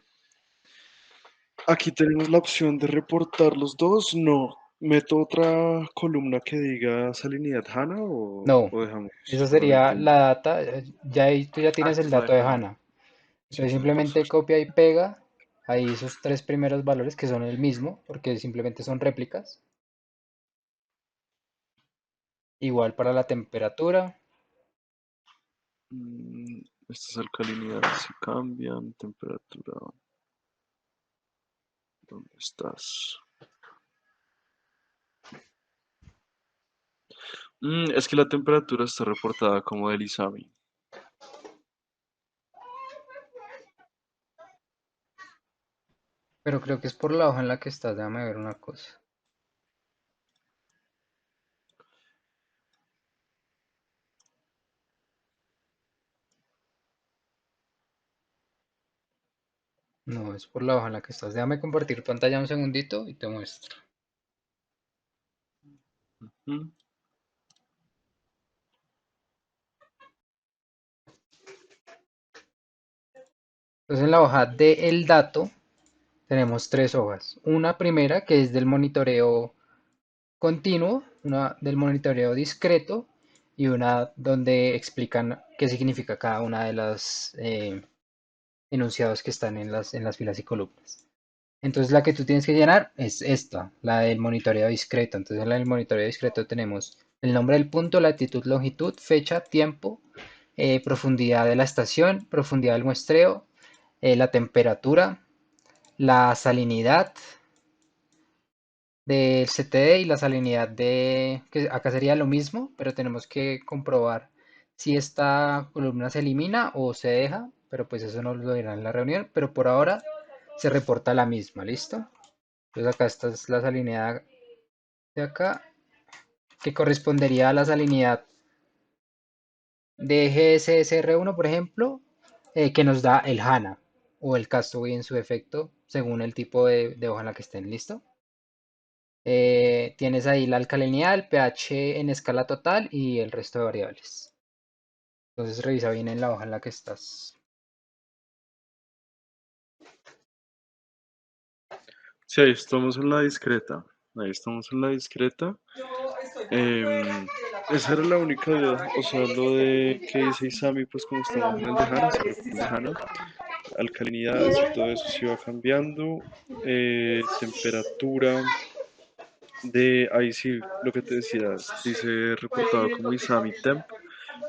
Aquí tenemos la opción de reportar los dos. No. ¿Meto otra columna que diga salinidad HANA No, o dejamos esa sería solamente... la data. Ya ahí tú ya Ah, tienes esta el es la de dato de HANA. HANA. Sí, Entonces se me pasó. simplemente copia y pega ahí esos tres primeros valores que son el mismo, porque simplemente son réplicas. Igual para la temperatura. Estas alcalinidades se cambian. Temperatura. ¿Dónde estás? Es que la temperatura está reportada como del ISAMI. Pero creo que es por la hoja en la que estás. Déjame ver una cosa. No, es por la hoja en la que estás. Déjame compartir pantalla un segundito y te muestro. Mm, Entonces en la hoja del dato tenemos tres hojas. Una primera que es del monitoreo continuo, una del monitoreo discreto y una donde explican qué significa cada una de las enunciados que están en las filas y columnas. Entonces la que tú tienes que llenar es esta, la del monitoreo discreto. Entonces en la del monitoreo discreto tenemos el nombre del punto, latitud, longitud, fecha, tiempo, profundidad de la estación, profundidad del muestreo, la temperatura, la salinidad del CTD y la salinidad que acá sería lo mismo, pero tenemos que comprobar si esta columna se elimina o se deja, pero pues eso no lo dirán en la reunión, pero por ahora se reporta la misma, ¿listo? Entonces acá esta es la salinidad de acá que correspondería a la salinidad de GSSR1, por ejemplo, que nos da el HANA o el Castaway en su efecto, según el tipo de hoja en la que estén, ¿listo? Tienes ahí la alcalinidad, el pH en escala total y el resto de variables. Entonces revisa bien en la hoja en la que estás. Sí, ahí estamos en la discreta. Ahí estamos en la discreta. Yo estoy Em, Esa era la única duda. O sea, lo de que dice Isami, pues como estamos en el de HANA, se repite el de HANA. Alcalinidades y todo eso se va cambiando. Temperatura de, ahí sí, lo que te decía, dice reportado como Isami Temp,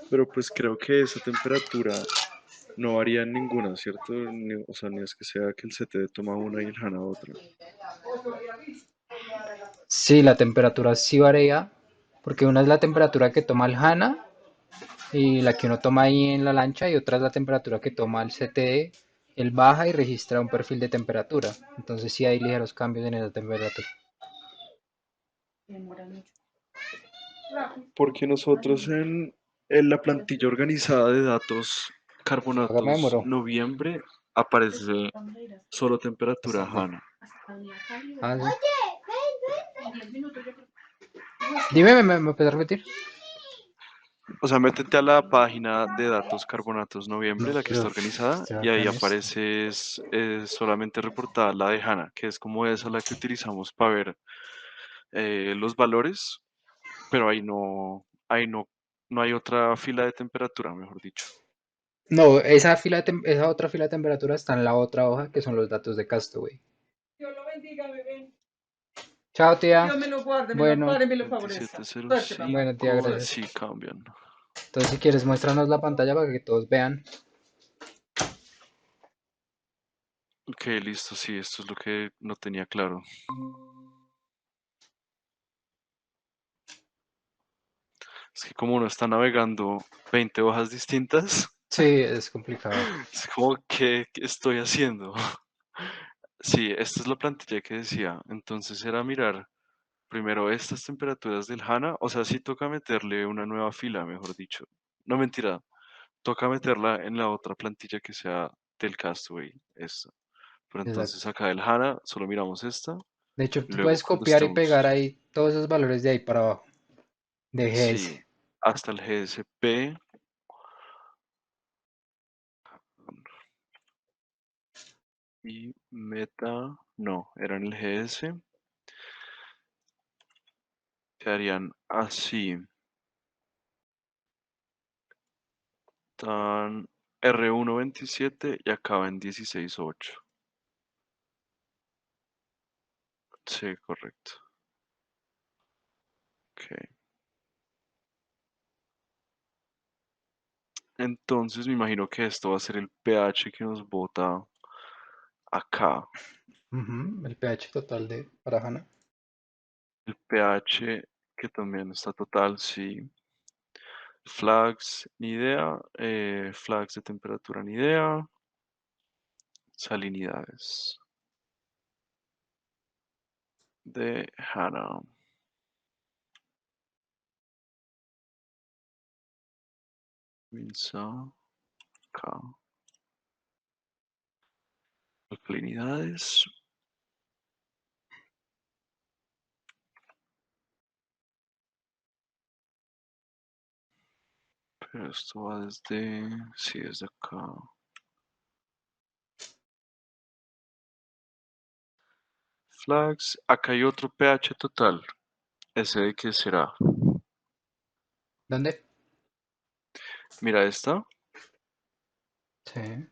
pero pues creo que esa temperatura no varía en ninguna, ¿cierto? O sea, ni es que sea que el CTD toma una y el HANA otra. Sí, la temperatura sí varía, porque una es la temperatura que toma el HANA y la que uno toma ahí en la lancha, y otra es la temperatura que toma el CTE. Él baja y registra un perfil de temperatura. Entonces sí hay ligeros cambios en esa temperatura. Porque nosotros en la plantilla organizada de datos Acá me carbonatos demoró. noviembre aparece solo temperatura Bastante. HANA. Ah, sí. Dime, ¿me puedes repetir? O sea, métete a la página de datos carbonatos noviembre, la que está Uf, organizada, estoy y acá ahí en esto. aparece solamente reportada la de HANA, que es como esa la que utilizamos para ver los valores, pero no hay otra fila de temperatura, mejor dicho. No, esa otra fila de temperatura está en la otra hoja, que son los datos de Castaway. Dios lo bendiga, bebé. Chao, tía. Dios me lo guarde, me lo Bueno, ampare, me lo favorezca. Suerte, papá. bueno, tía, 2705, gracias. así cambian. Entonces, si quieres, muéstranos la pantalla para que todos vean. Ok, listo, sí, esto es lo que no tenía claro. Es que como uno está navegando 20 hojas distintas, Sí, es complicado. es como, ¿qué estoy haciendo? Sí, esta es la plantilla que decía. Entonces era mirar primero estas temperaturas del HANA, o sea, sí toca meterle una nueva fila, mejor dicho. No mentira, toca meterla en la otra plantilla que sea del Castaway, esta. Pero entonces Exacto. acá del HANA solo miramos esta, De hecho, tú luego puedes cuando copiar y pegar estemos, ahí todos esos valores de ahí para abajo, de sí, GS. hasta el GSP y meta, no, era en el GS, quedarían así, tan R127 y acaba en 16.8. Sí, correcto. Ok. Entonces me imagino que esto va a ser el pH que nos bota acá. Ujú, el pH total de para HANA. El pH que también está total, sí. Flags, ni idea. Flags de temperatura, ni idea. Salinidades de HANA. Minsa, acá. Alcalinidades. Pero esto va desde, sí, desde acá. Flags, acá hay otro pH total. ¿Ese de qué será? ¿Dónde? Mira esta. Sí.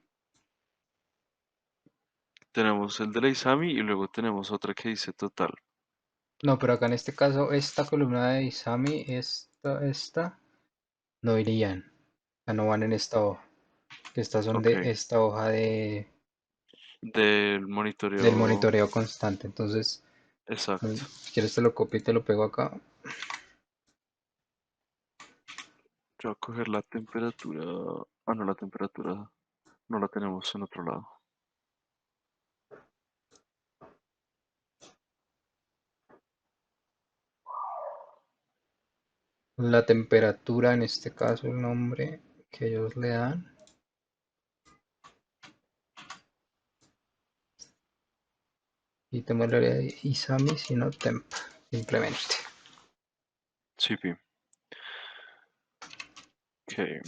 Tenemos el de la Isami y luego tenemos otra que dice total. No, pero acá en este caso, esta columna de Isami, esta, no irían. O sea, no van en esta hoja. Que estas son Ok. de esta hoja Del del monitoreo. monitoreo constante. Entonces, Exacto. si quieres te lo copio y te lo pego acá. Yo voy a coger la temperatura. Ah, no, la temperatura no la tenemos en otro lado. la temperatura, en este caso el nombre que ellos le dan. Y te de Isami, sino temp, simplemente. Sí, pi. Ok.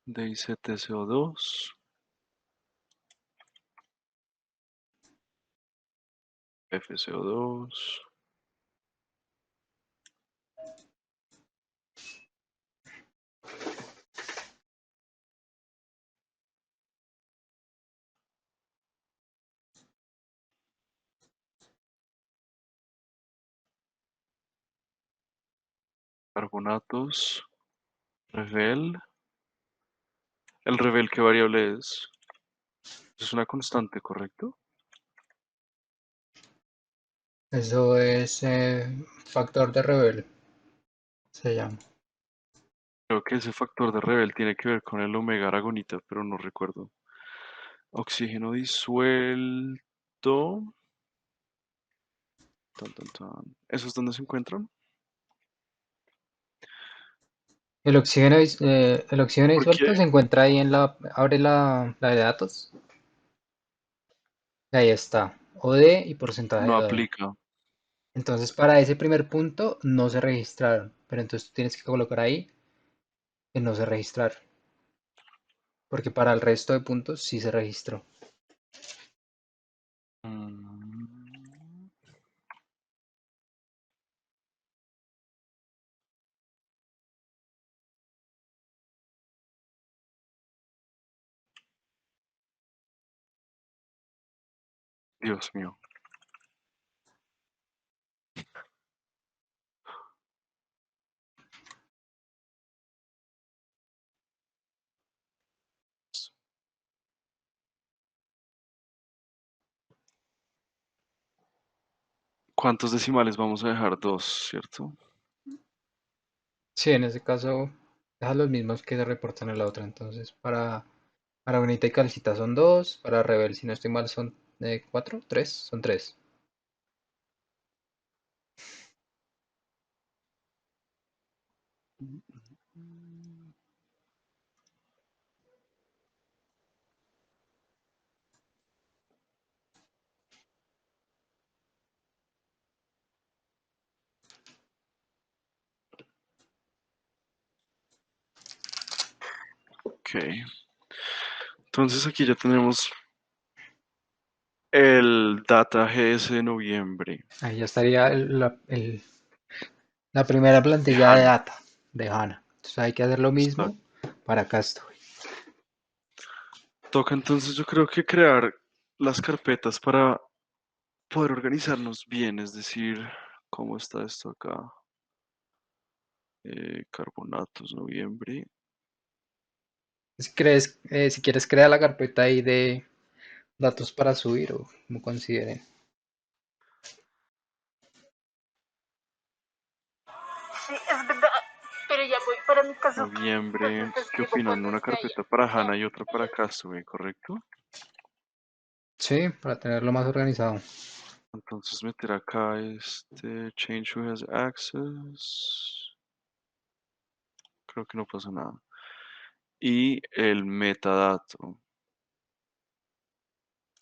DIZTCO2. FCO2. Carbonatos. Revel. ¿El revel qué variable es? Es una constante, ¿correcto? Eso es factor de Rebel, se llama. Creo que ese factor de revel tiene que ver con el omega aragonita, pero no recuerdo. Oxígeno disuelto. Tan, tan, tan. ¿Esos dónde se encuentran? El oxígeno disuelto Porque se encuentra ahí en abre la de datos. Y ahí está, OD y porcentaje no de OD. aplica. Entonces para ese primer punto no se registraron, pero entonces tú tienes que colocar ahí que no se registraron, porque para el resto de puntos sí se registró. Mm, Dios mío. ¿Cuántos decimales vamos a dejar? Dos, ¿cierto? Sí, en ese caso deja los mismos que se reportan en la otra. Entonces para Bonita y Calcita son dos, para Rebel si no estoy mal son cuatro, tres, son tres. Ok. Entonces aquí ya tenemos el data GS de noviembre Ahí ya estaría la primera de plantilla de HANA. data de HANA. Entonces hay que hacer lo Está. mismo para Castaway. Toca entonces yo creo que crear las carpetas para poder organizarnos bien, es decir, ¿cómo está esto acá? Carbonatos, noviembre. Si quieres, crea la carpeta ahí de datos para subir o como consideren. Sí, es verdad, pero ya voy para mi casa. Noviembre, Entonces te ¿qué escribo opinan? cuando Una esté allá. carpeta para Chao. HANA y otra para Castaway, ¿correcto? Sí, para tenerlo más organizado. Entonces meter acá change who has access. Creo que no pasa nada. Y el metadato.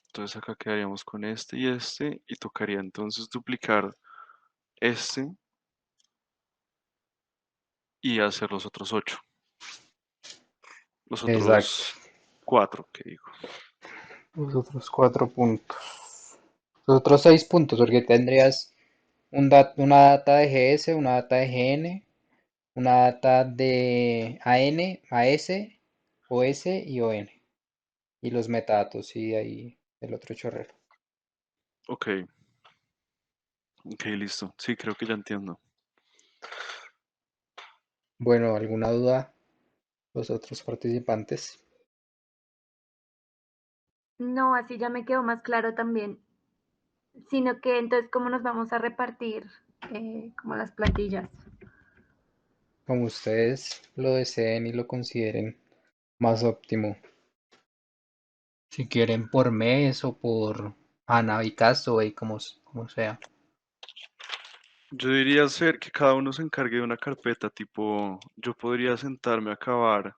Entonces acá quedaríamos con este y tocaría entonces duplicar este y hacer los otros 8. Los Exacto. otros 4, que digo. Los otros 4 puntos. Los otros 6 puntos, porque tendrías una data de GS, una data de GN, una data de AN, AS, OS y ON. Y los metadatos y ahí el otro chorrero. Ok, ok, listo. Sí, creo que ya entiendo. Bueno, ¿alguna duda? Los otros participantes. No, así ya me quedó más claro también. Sino que entonces, ¿cómo nos vamos a repartir como las plantillas? Como ustedes lo deseen y lo consideren más óptimo. Si quieren por mes o por Hana y Castaway, como sea. Yo diría ser que cada uno se encargue de una carpeta, tipo, yo podría sentarme a acabar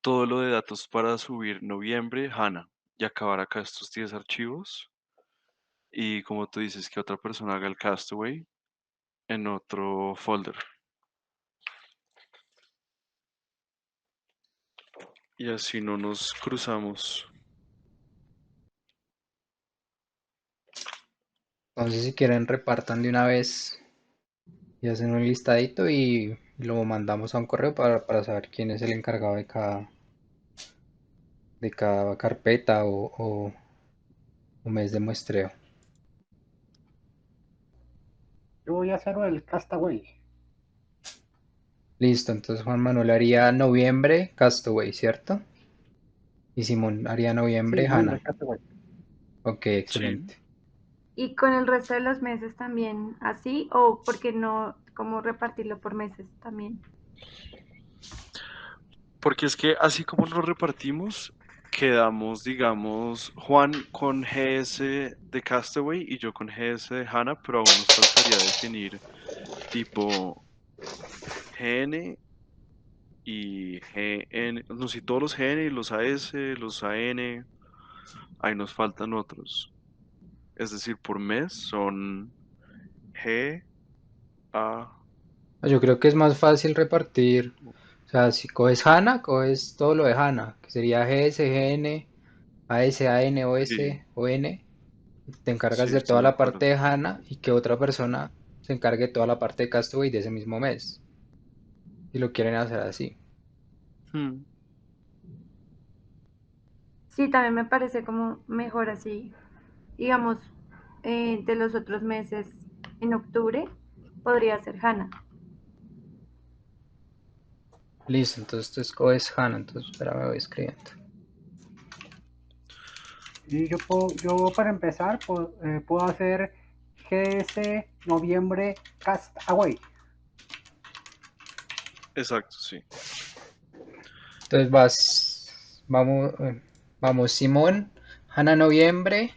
todo lo de datos para subir noviembre, HANA, y acabar acá estos 10 archivos. Y como tú dices, que otra persona haga el castaway en otro folder. Y así no nos cruzamos. Entonces, si quieren, repartan de una vez y hacen un listadito y lo mandamos a un correo para saber quién es el encargado de cada carpeta o mes de muestreo. Yo voy a hacer el Castaway. Listo, entonces Juan Manuel haría noviembre Castaway, ¿cierto? Y Simón haría Sí, noviembre noviembre, Hana. Castaway. Ok, Sí. excelente. ¿Y con el resto de los meses también así? ¿O porque no, como repartirlo por meses también? Porque es que así como nos repartimos, quedamos, digamos, Juan con GS de Castaway y yo con GS de HANA, pero aún nos faltaría definir tipo GN y GN, no sé, todos los GN y los AS, los AN, ahí nos faltan otros. Es decir, por mes son G, A. Yo creo que es más fácil repartir. O sea, si coges HANA, coges todo lo de HANA, que sería GS, GN, AS, AN, Sí, OS, ON. Te encargas sí, de estoy toda de la parte acuerdo. de HANA y que otra persona se encargue de toda la parte de Castaway de ese mismo mes. Si lo quieren hacer así. Hmm. Sí, también me parece como mejor así. Digamos, de los otros meses en octubre podría ser Hanna. Listo, entonces tú escoges HANA. Entonces, espera, me voy escribiendo. Y yo para empezar puedo hacer GS noviembre Castaway. Exacto, sí. Entonces vamos Simón, HANA noviembre,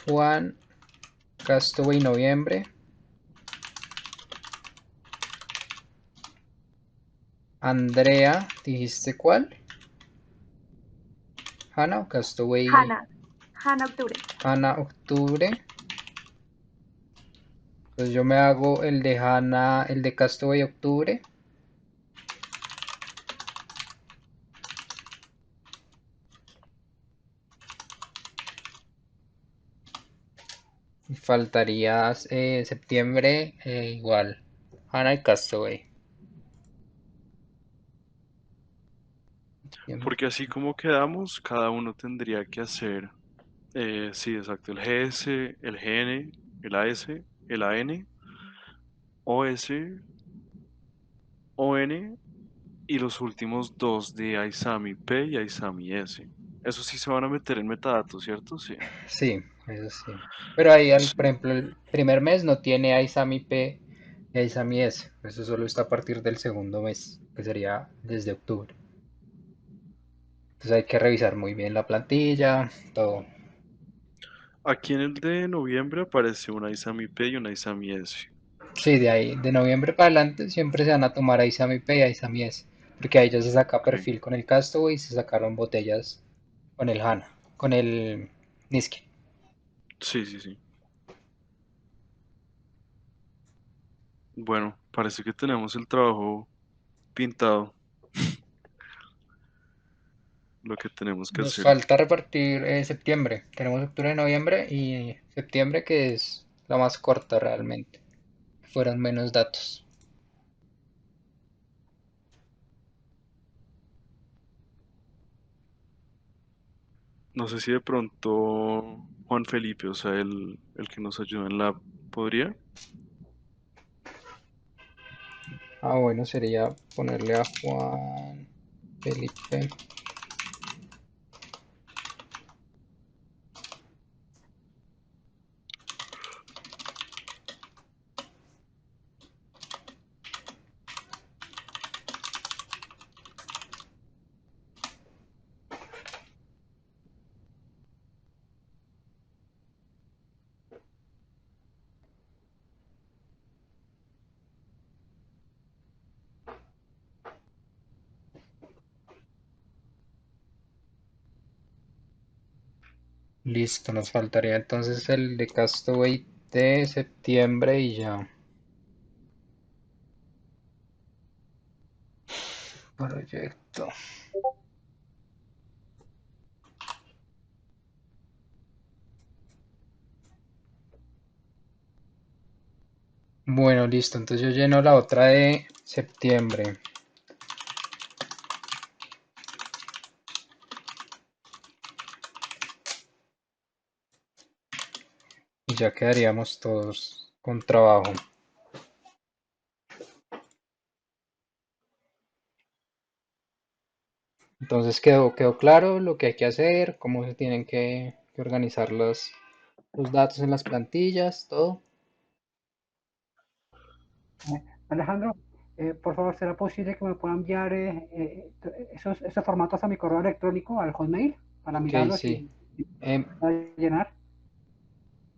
Juan, Castaway noviembre, Andrea, ¿dijiste cuál? HANA o Castaway, Hanna, Hanna octubre. HANA octubre. Entonces yo me hago el de HANA, el de Castaway octubre. Y faltaría septiembre igual. HANA y Castaway. Septiembre. Porque así como quedamos, cada uno tendría que hacer, sí, exacto, el GS, el GN, el AS, el AN, OS, ON y los últimos dos de Isami P y Isami S. Eso sí se van a meter en metadatos, ¿cierto? Sí. Sí, eso sí. Pero ahí, por Sí. ejemplo, el primer mes no tiene ISAMI P y ISAMI S. Eso solo está a partir del segundo mes, que sería desde octubre. Entonces hay que revisar muy bien la plantilla, todo. Aquí en el de noviembre aparece una Isami P y una Isami S. Sí, de ahí, de noviembre para adelante siempre se van a tomar ISAMI P y ISAMI S. Porque ahí ya se saca Ok. perfil con el Castaway y se sacaron botellas con el HANA, con el Niske. Sí, sí, sí. Bueno, parece que tenemos el trabajo pintado, lo que tenemos que Nos hacer. falta repartir septiembre. Tenemos octubre, noviembre y septiembre, que es la más corta realmente. Fueron menos datos. No sé si de pronto Juan Felipe, o sea, el que nos ayuda en la, ¿podría? Bueno, sería ponerle a Juan Felipe. Listo, nos faltaría entonces el de Castaway de septiembre y ya. Proyecto. Bueno, listo, entonces yo lleno la otra de septiembre y ya quedaríamos todos con trabajo. Entonces quedó claro lo que hay que hacer, cómo se tienen que organizar los datos en las plantillas, todo. Alejandro, por favor, ¿será posible que me pueda enviar esos formatos a mi correo electrónico, al Hotmail, para Ok, mirarlos sí. y Em, llenar?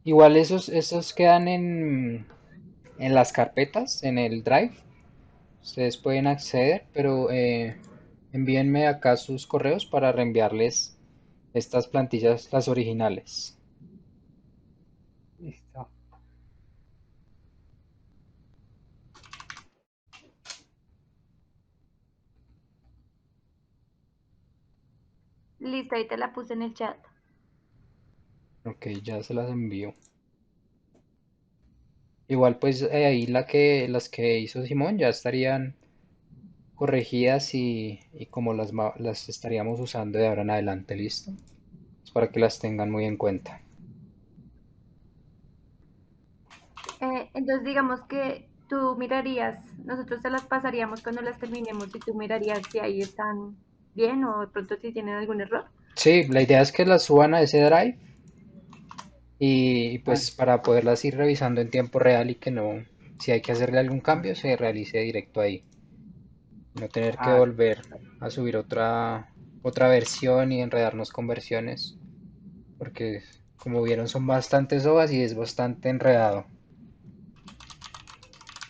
Igual esos quedan en las carpetas, en el Drive. Ustedes pueden acceder, pero envíenme acá sus correos para reenviarles estas plantillas, las originales. Listo. Listo, ahí te la puse en el chat. Ok, ya se las envío. Igual pues ahí las que hizo Simón ya estarían corregidas y como las estaríamos usando de ahora en adelante, ¿listo? Es para que las tengan muy en cuenta. Entonces digamos que tú mirarías, nosotros te las pasaríamos cuando las terminemos y tú mirarías si ahí están bien o de pronto si tienen algún error. Sí, la idea es que las suban a ese Drive y Vale. pues para poderlas ir revisando en tiempo real y que no, si hay que hacerle algún cambio, se realice directo ahí. No tener que Ah, volver a subir otra versión y enredarnos con versiones, porque como vieron son bastantes hojas y es bastante enredado.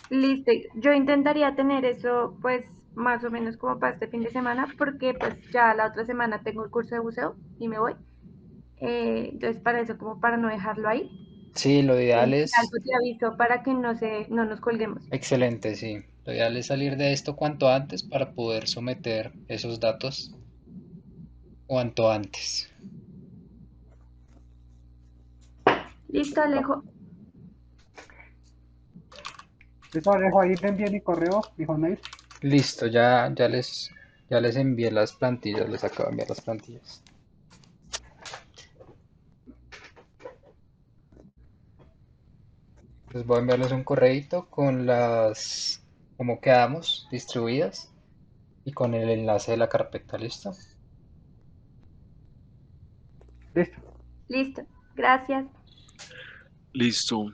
Listo, yo intentaría tener eso pues más o menos como para este fin de semana porque pues ya la otra semana tengo el curso de buceo y me voy. Entonces para eso como para no dejarlo ahí. Sí, lo ideal Si es, algo te aviso para que no nos colguemos. excelente, sí. Lo ideal es salir de esto cuanto antes para poder someter esos datos cuanto antes. Listo, Alejo. listo, Alejo, ahí te envié mi correo, mi Hotmail. Listo, ya les envié las plantillas, les acabo de enviar las plantillas. Les voy a enviarles un correíto con como quedamos, distribuidas y con el enlace de la carpeta, ¿listo? Listo. Listo. Gracias. Listo.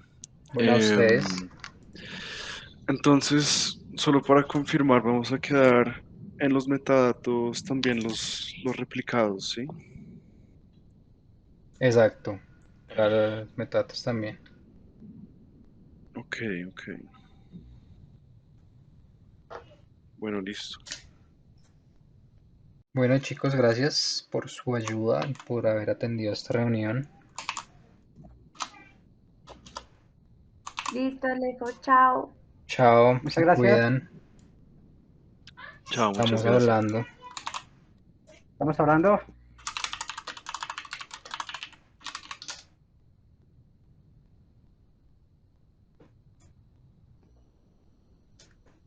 Bueno, a ustedes. Em, entonces, solo para confirmar, vamos a quedar en los metadatos también los replicados, ¿sí? Exacto. Para los metadatos también. Ok, ok. Bueno, listo. Bueno, chicos, gracias por su ayuda y por haber atendido esta reunión. Listo, Alejo. Chao. Chao, Muchas se gracias. cuidan. Chao, muchas Estamos gracias. hablando. Estamos hablando.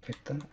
¿Qué tal?